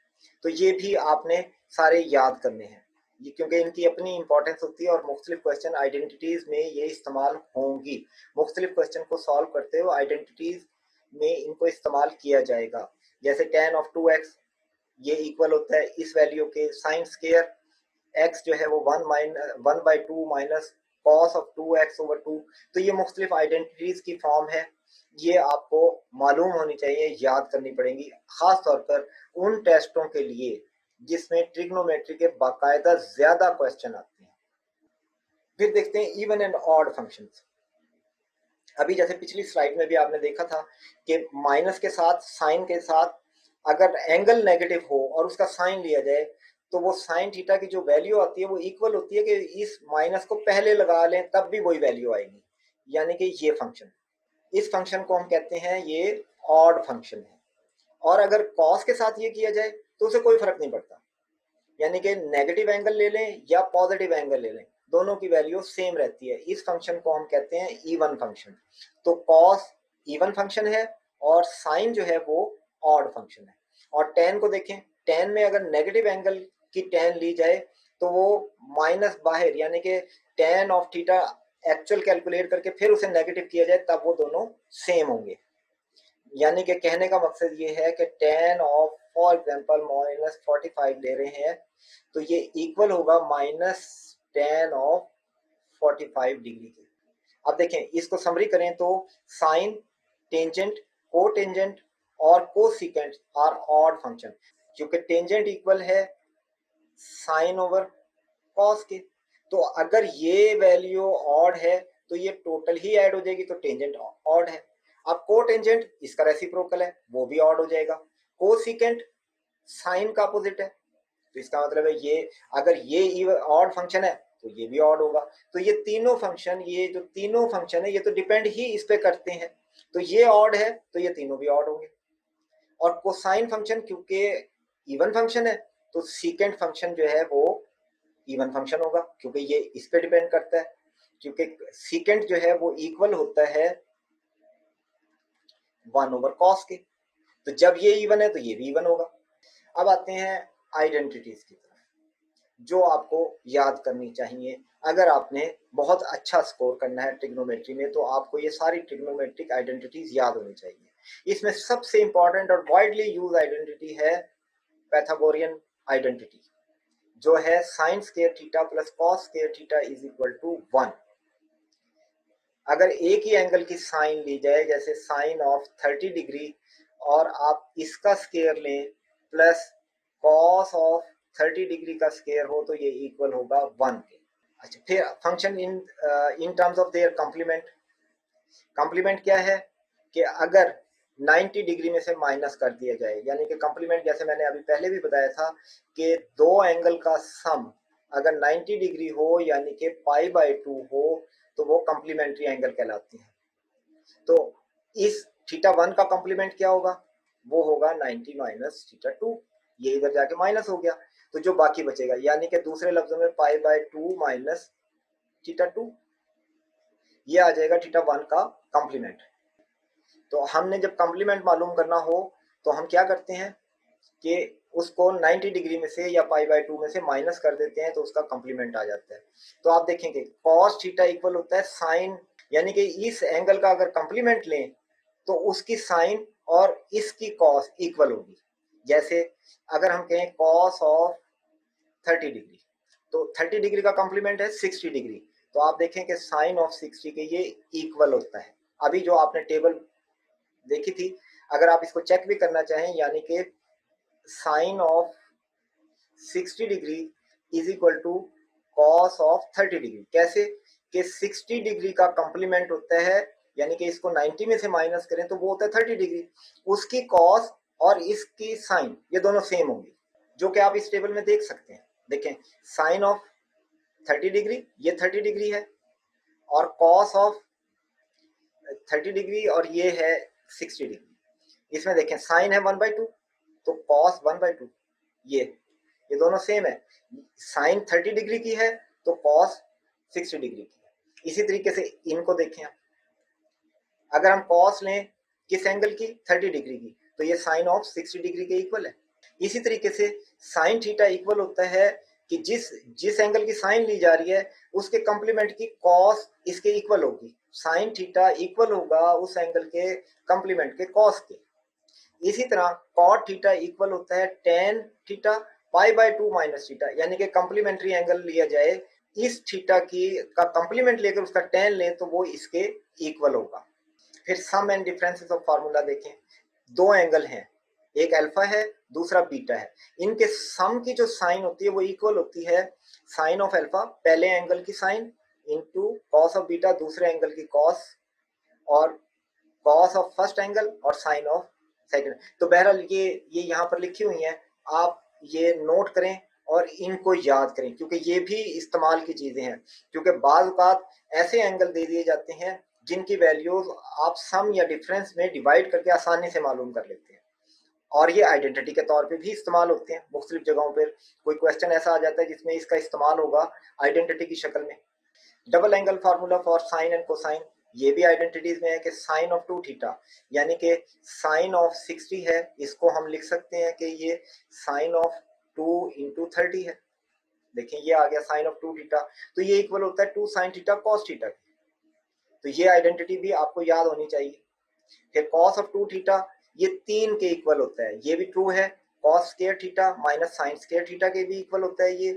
तो ये भी आपने सारे याद करने हैं, ये क्योंकि इनकी अपनी इंपॉर्टेंस होती है और मुख्तलिफ क्वेश्चन आइडेंटिटीज में ये इस्तेमाल होंगी। मुख्तलिफ क्वेश्चन को सॉल्व करते हुए आइडेंटिटीज में इनको इस्तेमाल किया जाएगा। जैसे टेन ऑफ 2x ये इक्वल होता है इस वैल्यू के साइन स्केयर, x जो है वो 1/2 minus cos of 2x over 2। तो ये मुख्तलिफ आइडेंटिटीज की फॉर्म है, ये आपको मालूम होनी चाहिए, याद करनी पड़ेगी, खास तौर पर उन टेस्टों के लिए जिसमें ट्रिग्नोमेट्री के बाकायदा ज्यादा क्वेश्चन आते हैं। फिर देखते हैं इवन एंड ऑड फंक्शंस। अभी जैसे पिछली स्लाइड में भी आपने देखा था कि माइनस के साथ साइन के साथ अगर एंगल नेगेटिव हो और उसका साइन लिया जाए तो वो साइन थीटा की जो वैल्यू आती है वो इक्वल होती है कि इस माइनस को पहले लगा लें तब भी वही वैल्यू आएगी, यानी कि ये फंक्शन, इस फंक्शन को हम कहते हैं ये ऑड फंक्शन है। और अगर कॉस के साथ ये किया जाए तो उसे कोई फर्क नहीं पड़ता, यानी कि नेगेटिव एंगल ले लें या पॉजिटिव एंगल ले लें दोनों की वैल्यू सेम रहती है। इस फंक्शन को हम कहते हैं इवन फंक्शन। तो कॉस इवन फंक्शन है और साइन जो है वो ऑड फंक्शन है। और टेन को देखें, टेन में अगर नेगेटिव एंगल की टेन ली जाए तो वो माइनस बाहर, यानी कि ten of theta actual calculate करके फिर उसे नेगेटिव किया जाए तब वो दोनों सेम होंगे। यानी कि कहने का मकसद ये है कि टेन ऑफ फॉर एग्जांपल -45 ले रहे हैं तो ये इक्वल होगा माइनस टेन ऑफ 45 डिग्री के। अब देखें इसको समरी करें तो साइन, टेंजेंट, को टेंजेंट और कोसिकेंट आर ऑड फंक्शन, क्योंकि टेंजेंट इक्वल है साइन ओवर कॉस के। तो अगर ये वैल्यू ऑड है तो ये टोटल ही ऐड हो जाएगी, तो टेंजेंट ऑड है। अब को टेंजेंट इसका रेसिप्रोकल है वो भी ऑड हो जाएगा। कोसिकेंट साइन का अपोजिट है, तो इसका मतलब है ये अगर ये ऑड फंक्शन है तो ये भी ऑड होगा। तो ये तीनों फंक्शन, ये जो तीनों फंक्शन है ये तो डिपेंड ही इस पे करते हैं, तो ये ऑड है तो ये तीनों भी ऑड होंगे। और कोसाइन फंक्शन क्योंकि इवन फंक्शन है तो सीकेंट फंक्शन जो है वो इवन फंक्शन होगा, क्योंकि ये इस पे डिपेंड करता है, क्योंकि सीकेंट जो है वो इक्वल होता है 1 ओवर कॉस के। तो जब ये इवन है तो ये भी इवन होगा। अब आते हैं आइडेंटिटीज की तरफ जो आपको याद करनी चाहिए। अगर आपने बहुत अच्छा स्कोर करना है ट्रिग्नोमेट्री में तो आपको ये सारी ट्रिग्नोमेट्रिक आइडेंटिटीज याद होनी चाहिए। इसमें सबसे इंपॉर्टेंट और वाइडली यूज आइडेंटिटी है पैथागोरियन आइडेंटिटी, जो है sine square theta plus cos square theta is equal to 1। अगर एक ही एंगल की साइन ली जाए जैसे साइन ऑफ 30 डिग्री और आप इसका स्क्वायर लें प्लस कॉस ऑफ 30 डिग्री का स्क्वायर हो तो ये इक्वल होगा 1 के। अच्छा, फिर function in terms of their complement. Complement क्या है कि अगर 90 डिग्री में से माइनस कर दिया जाए, यानी कि कॉम्प्लीमेंट जैसे मैंने अभी पहले भी बताया था कि दो एंगल का सम अगर 90 डिग्री हो यानी कि π/2 हो तो वो कॉम्प्लीमेंट्री एंगल कहलाती है। तो इस θ1 का कॉम्प्लीमेंट क्या होगा, वो होगा 90 माइनस θ2, ये इधर जाके माइनस हो गया तो जो बाकी बचेगा, यानी कि दूसरे लफ्जों में π/2 माइनस θ2, ये आ जाएगा θ1 का कॉम्प्लीमेंट। तो हमने जब कॉम्प्लीमेंट मालूम करना हो तो हम क्या करते हैं कि उसको 90 डिग्री में से या पाई बाय 2 में से माइनस कर देते हैं तो उसका कॉम्प्लीमेंट आ जाता है। तो आप देखेंगे कॉस थीटा इक्वल होता है साइन, यानी कि इस एंगल का अगर कॉम्प्लीमेंट लें तो उसकी साइन और इसकी कॉस इक्वल होगी। जैसे अगर हम कहें कॉस ऑफ 30 डिग्री, तो 30 डिग्री का कॉम्प्लीमेंट है 60 डिग्री, तो आप देखें कि साइन ऑफ 60 के ये इक्वल होता है। अभी जो आपने टेबल देखी थी, अगर आप इसको चेक भी करना चाहें, यानी कि sine of 60 degree is equal to cos of 30 degree. कैसे कि 60 डिग्री का कॉम्प्लीमेंट होता है, यानी कि इसको 90 में से माइनस करें तो वो होता है 30 डिग्री, उसकी कॉस और इसकी साइन ये दोनों सेम होंगी, जो कि आप इस टेबल में देख सकते हैं। देखें साइन ऑफ 30 डिग्री ये 30 डिग्री है, और कॉस ऑफ 30 डिग्री और ये है 60 डिग्री। इसमें देखें साइन है 1/2 तो कॉस 1/2, ये दोनों सेम है। साइन 30 डिग्री की है तो कॉस 60 डिग्री की है। इसी तरीके से इनको देखें आप, अगर हम कॉस लें किस एंगल की 30 डिग्री की, तो ये साइन ऑफ 60 डिग्री के इक्वल है। इसी तरीके से साइन थीटा इक्वल होता है कि जिस एंगल की साइन ली जा रही है उसके कॉम्प्लीमेंट की कॉस इसके इक्वल होगी। साइन थीटा इक्वल होगा उस एंगल के कॉम्प्लीमेंट के कॉस के। इसी तरह कॉट थीटा इक्वल होता है tan theta pi by 2 minus theta, यानी कि कॉम्प्लीमेंट्री एंगल लिया जाए, इस थीटा की का कॉम्प्लीमेंट लेकर उसका टेन ले तो वो इसके इक्वल होगा। फिर सम एंड डिफरेंसेस ऑफ फार्मूला देखें, दो एंगल हैं, एक अल्फा है दूसरा बीटा है, इनके सम की जो साइन होती है वो इक्वल होती है साइन ऑफ अल्फा पहले एंगल की sine into cos of beta दूसरे एंगल की कॉस, और कॉस ऑफ फर्स्ट एंगल और साइन ऑफ सेकंड। तो बहरहाल ये यहाँ पर लिखी हुई हैं, आप ये नोट करें और इनको याद करें, क्योंकि ये भी इस्तेमाल की चीजें हैं। क्योंकि बाज़ औक़ात ऐसे एंगल दे दिए जाते हैं जिनकी वैल्यूज आप सम या डिफरेंस में डिवाइड करके आसानी से मालूम कर लेते हैं, और ये आइडेंटिटी के तौर पे भी इस्तेमाल होते हैं। मुख्तलिफ जगहों पर कोई क्वेश्चन ऐसा आ जाता है जिसमें इसका इस्तेमाल होगा आइडेंटिटी की शक्ल में। Double angle formula for sine and cosine, ये भी आइडेंटिटीज में है कि साइन ऑफ 2 थीटा, यानी कि साइन ऑफ 60 है, इसको हम लिख सकते हैं कि ये साइन ऑफ 2 इंटू 30 है। देखें ये आ गया साइन ऑफ 2 थीटा, तो ये इक्वल होता है 2 साइन थीटा कॉस थीटा की। तो ये आइडेंटिटी भी आपको याद होनी चाहिए। फिर कॉस ऑफ 2 थीटा ये 3 के इक्वल होता है, ये भी ट्रू है। Cos square theta minus sign square theta के भी इक्वल होता है ये।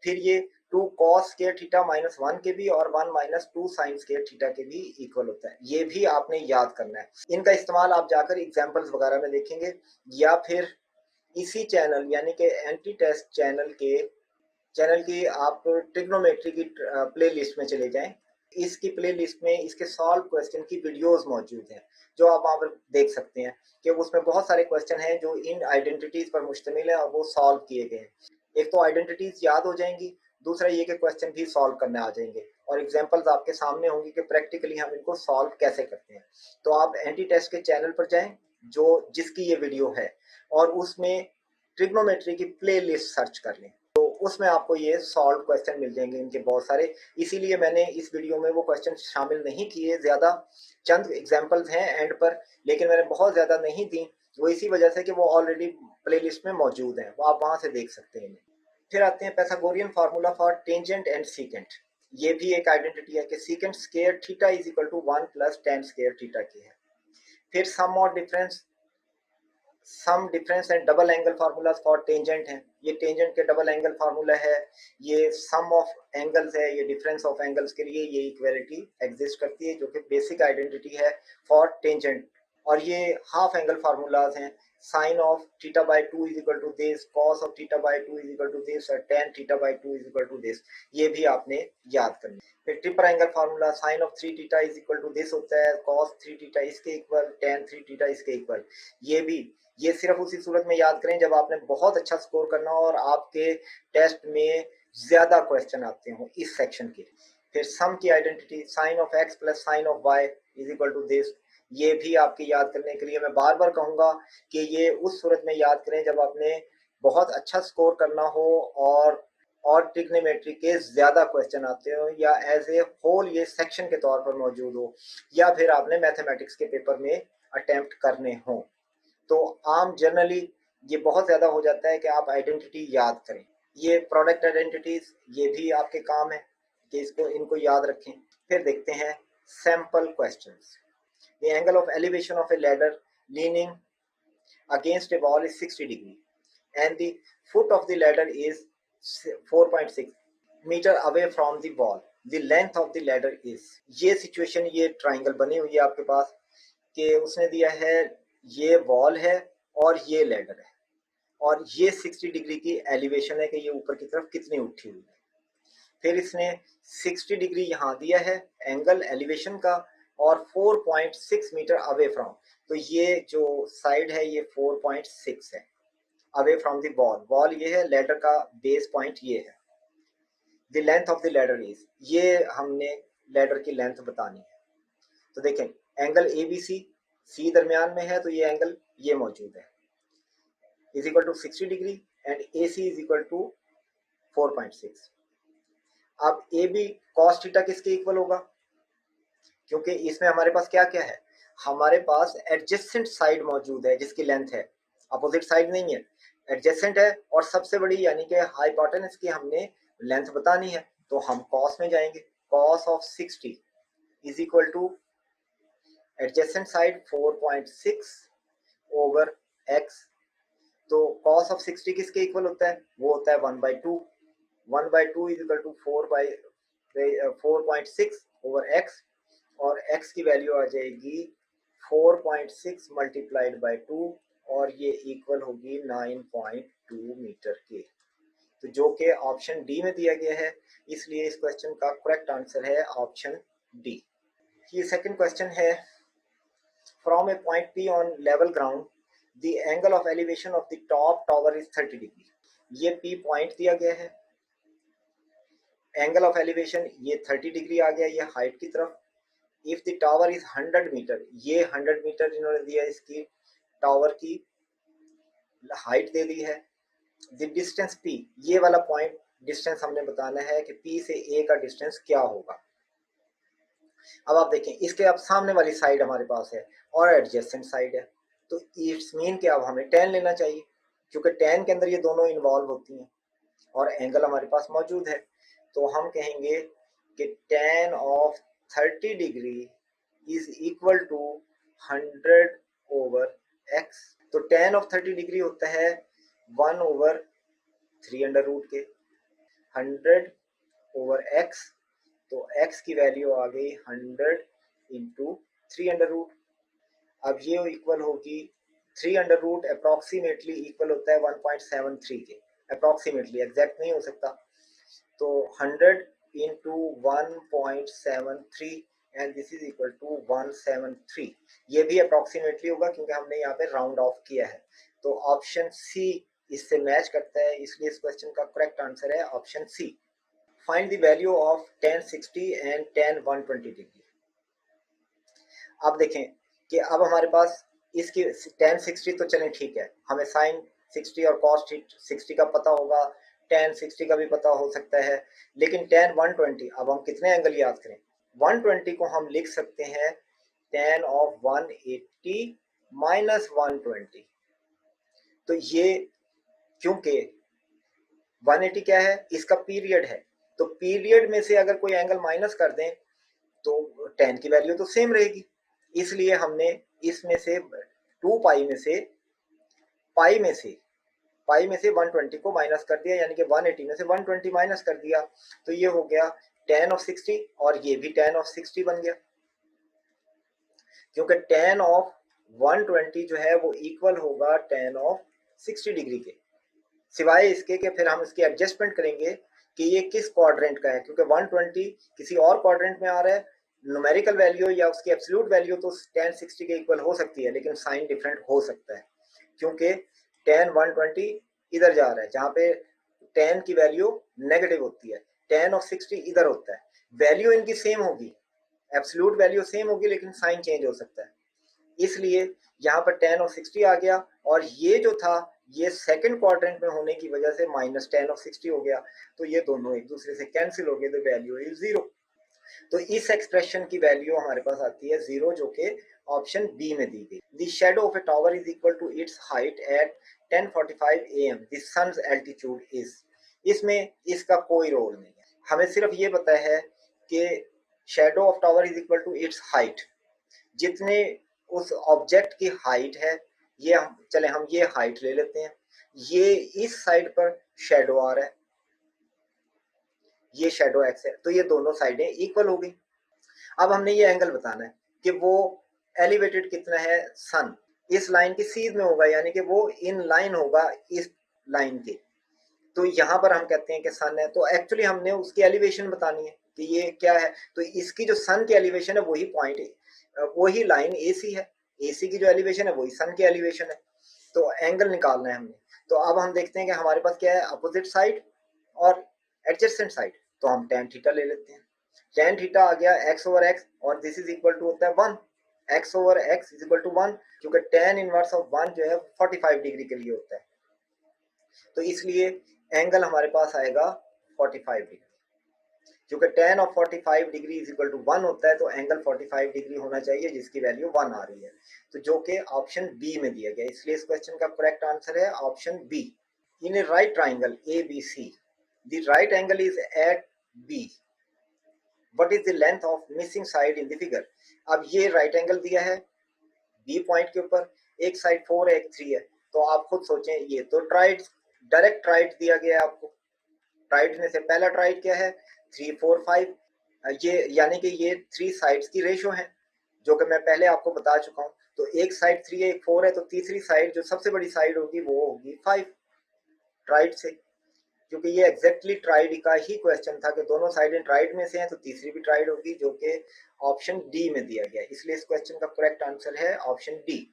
फिर ये 2 कॉस स्क्वायर थीटा माइनस 1 के भी, और 1 माइनस 2 साइन स्क्वायर थीटा के भी इक्वल होता है। ये भी आपने याद करना है। इनका इस्तेमाल आप जाकर एग्जांपल्स वगैरह में देखेंगे, या फिर इसी चैनल यानी कि एंटी टेस्ट चैनल की आप ट्रिग्नोमेट्री की प्ले लिस्ट में चले जाएं। इसकी प्ले लिस्ट में इसके सॉल्व क्वेश्चन की वीडियोस मौजूद हैं, जो आप वहाँ पर देख सकते हैं कि उसमें बहुत सारे क्वेश्चन हैं जो इन आइडेंटिटीज पर मुश्तमिल है और वो सॉल्व किए गए हैं। एक तो आइडेंटिटीज याद हो जाएंगी, दूसरा ये कि क्वेश्चन भी सॉल्व करने आ जाएंगे, और एग्जांपल्स आपके सामने होंगी कि प्रैक्टिकली हम इनको सॉल्व कैसे करते हैं। तो आप एंटी टेस्ट के चैनल पर जाएं जिसकी ये वीडियो है, और उसमें ट्रिग्नोमेट्री की प्ले लिस्ट सर्च कर लें, तो उसमें आपको ये सॉल्व क्वेश्चन मिल जाएंगे इनके बहुत सारे। इसीलिए मैंने इस वीडियो में वो क्वेश्चन शामिल नहीं किए, ज़्यादा चंद एग्जांपल्स हैं एंड पर, लेकिन मैंने बहुत ज़्यादा नहीं दी, वो इसी वजह से कि वो ऑलरेडी प्ले लिस्ट में मौजूद हैं, वो आप वहाँ से देख सकते हैं। फिर आते हैं Pythagorean formula for tangent and secant. ये भी एक आइडेंटिटी है कि secant square theta is equal to 1 plus tan square theta की है। फिर sum difference and double angle formula for tangent है। ये टेंजेंट के डबल एंगल फार्मूला है, ये सम ऑफ एंगल्स है, ये डिफरेंस ऑफ एंगल्स के लिए ये इक्वालिटी एग्जिस्ट करती है, जो कि बेसिक आइडेंटिटी है फॉर टेंजेंट। और ये हाफ एंगल फार्मूलाज हैं, sine of theta by 2 is equal to this, cos of theta by 2 is equal to this, और tan theta by 2 is equal to this. ये भी आपने याद करना है। फिर triple angle formula sine of 3 theta is equal to this होता है, कॉस 3 थीटा इसके इक्वल, टेन 3 थीटा इसके इक्वल। ये सिर्फ उसी सूरत में याद करें जब आपने बहुत अच्छा स्कोर करना हो और आपके टेस्ट में ज्यादा क्वेश्चन आते हो इस सेक्शन के। फिर सम की identity sine of x plus sine of y is equal to this, ये भी आपके याद करने के लिए मैं बार बार कहूंगा कि ये उस सूरत में याद करें जब आपने बहुत अच्छा स्कोर करना हो और ट्रिग्नोमेट्री के ज्यादा क्वेश्चन आते हो, या एज ए होल ये सेक्शन के तौर पर मौजूद हो, या फिर आपने मैथमेटिक्स के पेपर में अटेम्प्ट करने हो। तो आम जनरली ये बहुत ज़्यादा हो जाता है कि आप आइडेंटिटी याद करें। ये प्रोडक्ट आइडेंटिटीज, ये भी आपके काम है कि इनको याद रखें। फिर देखते हैं sample questions. The angle of elevation of A ladder leaning against a wall is 60 degree and the foot of the ladder is 4.6 meter away from the wall. The length of the ladder is, ये situation, ये triangle बनी हुई है आपके पास कि उसने दिया है ये वॉल है और ये लैडर है और ये 60 डिग्री की एलिवेशन है कि ये ऊपर की तरफ कितनी उठी हुई है। फिर इसने 60 डिग्री यहाँ दिया है एंगल एलिवेशन का और 4.6 मीटर अवे फ्रॉम, तो ये जो साइड है ये 4.6 है away from the wall. Wall ये है, लेडर का बेस पॉइंट ये है। The length of the ladder is, ये हमने लेडर की लेंथ बतानी है। तो देखें एंगल ए बी सी, सी दरमियान में है तो ये एंगल ये मौजूद है, is equal to 60 degree and A C is equal to 4.6। अब ए बी कॉस थीटा किसके इक्वल होगा, क्योंकि इसमें हमारे पास क्या क्या है, हमारे पास एडजेसेंट साइड मौजूद है जिसकी लेंथ है, अपोजिट साइड नहीं है, एडजेसेंट है और सबसे बड़ी यानी कि हाइपोटेनस की हमने लेंथ बतानी है। तो हम कॉस में जाएंगे, cos of 60 is equal two adjacent side 4.6 over x. तो कॉस ऑफ 60 किसके इक्वल होता है, वो होता है 1/2। 1/2 is equal to 4.6 over x और x की वैल्यू आ जाएगी 4.6 मल्टीप्लाइड बाई 2 और ये इक्वल होगी 9.2 मीटर के। तो जो कि ऑप्शन डी में दिया गया है, इसलिए इस क्वेश्चन का करेक्ट आंसर है ऑप्शन डी। ये सेकंड क्वेश्चन है, from A point P on level ground the angle of elevation of the top tower is 30 degree. ये पी पॉइंट दिया गया है, एंगल ऑफ एलिवेशन ये 30 डिग्री आ गया ये हाइट की तरफ। If the tower is 100 metre, ये 100 मीटर इन्होंने दिया, इसकी टावर की हाइट दे दी है। द डिस्टेंस पी, ये वाला पॉइंट डिस्टेंस हमने बताना है कि पी से ए का डिस्टेंस क्या होगा। अब आप देखें इसके अब सामने वाली साइड हमारे पास है और एडजेसेंट साइड है, तो इट्स मीन कि अब हमें tan लेना चाहिए क्योंकि tan के अंदर ये दोनों इन्वॉल्व होती हैं और एंगल हमारे पास मौजूद है। तो हम कहेंगे कि tan of 30 degree is equal to 100 over x। तो tan ऑफ 30 डिग्री होता है 1/3 अंडर रूट के 100 ओवर x। तो x की वैल्यू आ गई 100 इंटू 3 अंडर रूट। अब ये इक्वल होगी 3 अंडर रूट अप्रॉक्सीमेटली इक्वल होता है 1.73 के, अप्रॉक्सीमेटली एग्जैक्ट नहीं हो सकता। तो 100 into 1.73 and this is equal to 173। ये भी अप्रॉक्सीमेटली होगा क्योंकि हमने यहाँ पे राउंड ऑफ किया है। तो ऑप्शन सी इससे मैच करता है, इसलिए इस क्वेश्चन का करेक्ट आंसर है option C. Find the value of tan 60 and tan 120 degree. अब देखें कि अब हमारे पास इसकी tan 60 तो चलें ठीक है, हमें sin 60 और cos 60 का पता होगा, tan 60 का भी पता हो सकता है, लेकिन tan 120 अब हम कितने एंगल याद करें। 120 को हम लिख सकते हैं tan ऑफ 180 माइनस 120। तो ये क्योंकि 180 क्या है, इसका पीरियड है, तो पीरियड में से अगर कोई एंगल माइनस कर दें तो tan की वैल्यू तो सेम रहेगी। इसलिए हमने इसमें से 2 पाई में से 120 को माइनस कर दिया, यानी कि 180 में से 120 माइनस कर दिया, तो ये हो गया tan ऑफ 60 और ये भी tan ऑफ 60 बन गया, क्योंकि tan ऑफ 120 जो है वो इक्वल होगा tan ऑफ 60 डिग्री के, सिवाय इसके कि फिर हम इसकी एडजस्टमेंट करेंगे कि ये किस क्वाड्रेंट का है, क्योंकि 120 किसी और क्वाड्रेंट में आ रहा है, न्यूमेरिकल वैल्यू या उसकी एब्सोल्यूट वैल्यू तो tan 60 के इक्वल हो सकती है, लेकिन साइन डिफरेंट हो सकता है क्योंकि tan 120 इधर जा रहा है जहाँ पे tan की वैल्यू नेगेटिव होती है, tan ऑफ 60 इधर होता है, वैल्यू इनकी सेम होगी, एब्सोल्यूट वैल्यू सेम होगी लेकिन साइन चेंज हो सकता है, इसलिए यहाँ पर tan ऑफ 60 आ गया और ये जो था ये सेकंड क्वाड्रेंट में होने की वजह से माइनस tan ऑफ 60 हो गया, तो ये दोनों एक दूसरे से कैंसिल हो गए, तो वैल्यू इज 0। तो इस एक्सप्रेशन की वैल्यू हमारे पास आती है 0, जो कि ऑप्शन बी में दी गई। The shadow of a tower is equal to its height at 10:45 AM, the sun's altitude is. इसमें इसका कोई रोल नहीं है, हमें सिर्फ ये पता है कि shadow of tower is equal to its height, जितने उस ऑब्जेक्ट की हाइट है, ये हम ये हाइट ले लेते हैं, ये इस साइड पर शेडो आ रहा है, ये शेडो एक्स है, तो ये दोनों साइडें इक्वल हो गई। अब हमने ये एंगल बताना है कि वो एलिवेटेड कितना है, सन इस लाइन की सीध में होगा, यानी कि वो इन लाइन होगा इस लाइन के। तो यहाँ पर हम कहते हैं कि सन है, तो एक्चुअली हमने उसकी एलिवेशन बतानी है कि ये क्या है। तो इसकी जो सन की एलिवेशन है वही पॉइंट है, वही लाइन AC है, AC की जो एलिवेशन है वही सन की एलिवेशन है। तो एंगल निकालना है हमने। तो अब हम देखते हैं कि हमारे पास क्या है, अपोजिट साइड और एडजेसेंट साइड। तो हम tan थीटा ले लेते हैं। tan थीटा आ गया x/x और दिस इज इक्वल टू होता है 1, x/x इज इक्वल टू 1, क्योंकि tan इनवर्स ऑफ 1 जो है 45 डिग्री के लिए होता है। तो इसलिए एंगल हमारे पास आएगा 45 डिग्री, क्योंकि tan of 45 degree is equal to 1 होता है, तो एंगल 45 डिग्री होना चाहिए, जिसकी वैल्यू 1 आ रही है, तो जो कि ऑप्शन बी में दिया गया। इसलिए इस क्वेश्चन का करेक्ट आंसर है option B. In a right triangle ABC, the right angle is at B, what is the length of missing side in the figure. अब ये राइट एंगल दिया है B पॉइंट के ऊपर, एक साइड 4 है, एक 3 है, तो आप खुद सोचें, ये तो ट्राइड, डायरेक्ट ट्राइड दिया गया है आपको। ट्राइड में से पहला ट्राइड क्या है, 3 4 5, ये यानी कि ये 3 साइड्स की रेशो है, जो कि मैं पहले आपको बता चुका हूँ। तो एक साइड 3 है, एक 4 है, तो तीसरी साइड जो सबसे बड़ी साइड होगी वो होगी 5 ट्राइड से, क्योंकि ये एग्जैक्टली ट्राइड का ही क्वेश्चन था कि दोनों साइडें ट्राइड में से हैं, तो तीसरी भी ट्राइड होगी, जो कि ऑप्शन डी में दिया गया। इसलिए इस क्वेश्चन का करेक्ट आंसर है ऑप्शन डी।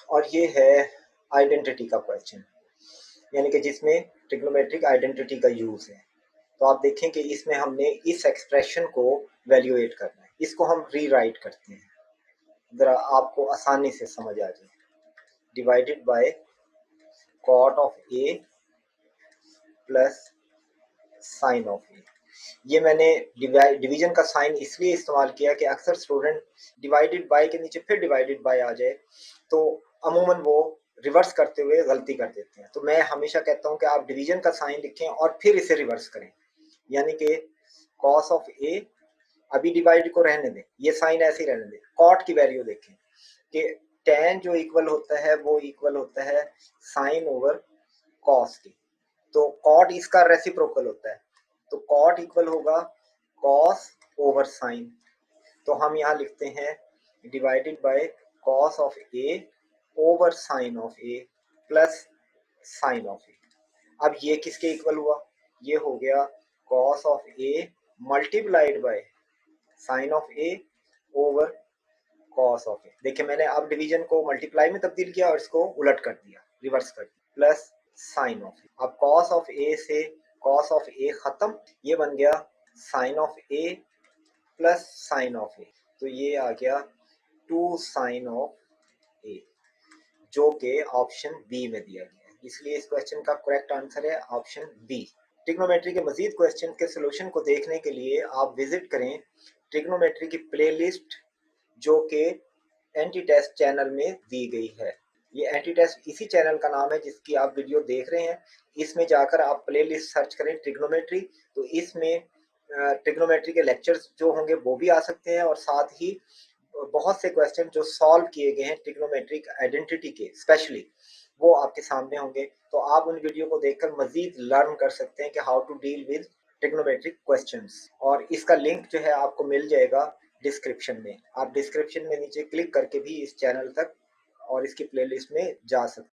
और ये है आइडेंटिटी का क्वेश्चन, यानी कि जिसमें ट्रिग्नोमेट्रिक आइडेंटिटी का यूज है। तो आप देखें कि इसमें हमने इस एक्सप्रेशन को वैल्यूएट करना है, इसको हम रीराइट करते हैं, जरा आपको आसानी से समझ आ जाए। Divided by cot of A plus sine of A. ये मैंने डिवीजन का साइन इसलिए इस्तेमाल किया कि अक्सर स्टूडेंट डिवाइडेड बाय के नीचे फिर डिवाइडेड बाय आ जाए, तो अमूमन वो रिवर्स करते हुए गलती कर देते हैं। तो मैं हमेशा कहता हूं कि आप डिवीजन का साइन लिखें और फिर इसे रिवर्स करें, यानी कि कॉस ऑफ ए, अभी डिवाइड को रहने दें, ये साइन ऐसे ही रहने दें। कॉट की वैल्यू देखें कि tan जो इक्वल होता है वो इक्वल होता है साइन ओवर कॉस की, तो कॉट इसका रेसिप्रोकल होता है, तो कॉट इक्वल होगा कॉस ओवर साइन। तो हम यहाँ लिखते हैं divided by cos of A over sine of A plus sine of A. अब ये किसके इक्वल हुआ, ये हो गया cos of A multiplied by sine of A over cos of A. देखिए मैंने अब डिवीजन को मल्टीप्लाई में तब्दील किया और इसको उलट कर दिया, रिवर्स कर दिया, प्लस साइन ऑफ ए। अब कॉस ऑफ ए से कॉस ऑफ ए खत्म, ये बन गया sine of A plus sine of A, तो ये आ गया 2 साइन ऑफ ए, जो कि ऑप्शन बी में दिया गया है। इसलिए इस क्वेश्चन का करेक्ट आंसर है ऑप्शन बी। ट्रिग्नोमेट्री के मजीद क्वेश्चन के सोल्यूशन को देखने के लिए आप विजिट करें ट्रिग्नोमेट्री की प्लेलिस्ट, जो कि एंटी टेस्ट चैनल में दी गई है। ये एंटी टेस्ट इसी चैनल का नाम है जिसकी आप वीडियो देख रहे हैं। इसमें जाकर आप प्लेलिस्ट सर्च करें ट्रिग्नोमेट्री, तो इसमें ट्रिग्नोमेट्री के लेक्चर्स जो होंगे वो भी आ सकते हैं, और साथ ही बहुत से क्वेश्चन जो सॉल्व किए गए हैं ट्रिग्नोमेट्रिक आइडेंटिटी के स्पेशली, वो आपके सामने होंगे। तो आप उन वीडियो को देखकर मजीद लर्न कर सकते हैं कि how to deal with trigonometric questions, और इसका लिंक जो है आपको मिल जाएगा डिस्क्रिप्शन में। आप डिस्क्रिप्शन में नीचे क्लिक करके भी इस चैनल तक और इसकी प्लेलिस्ट में जा सकते हैं।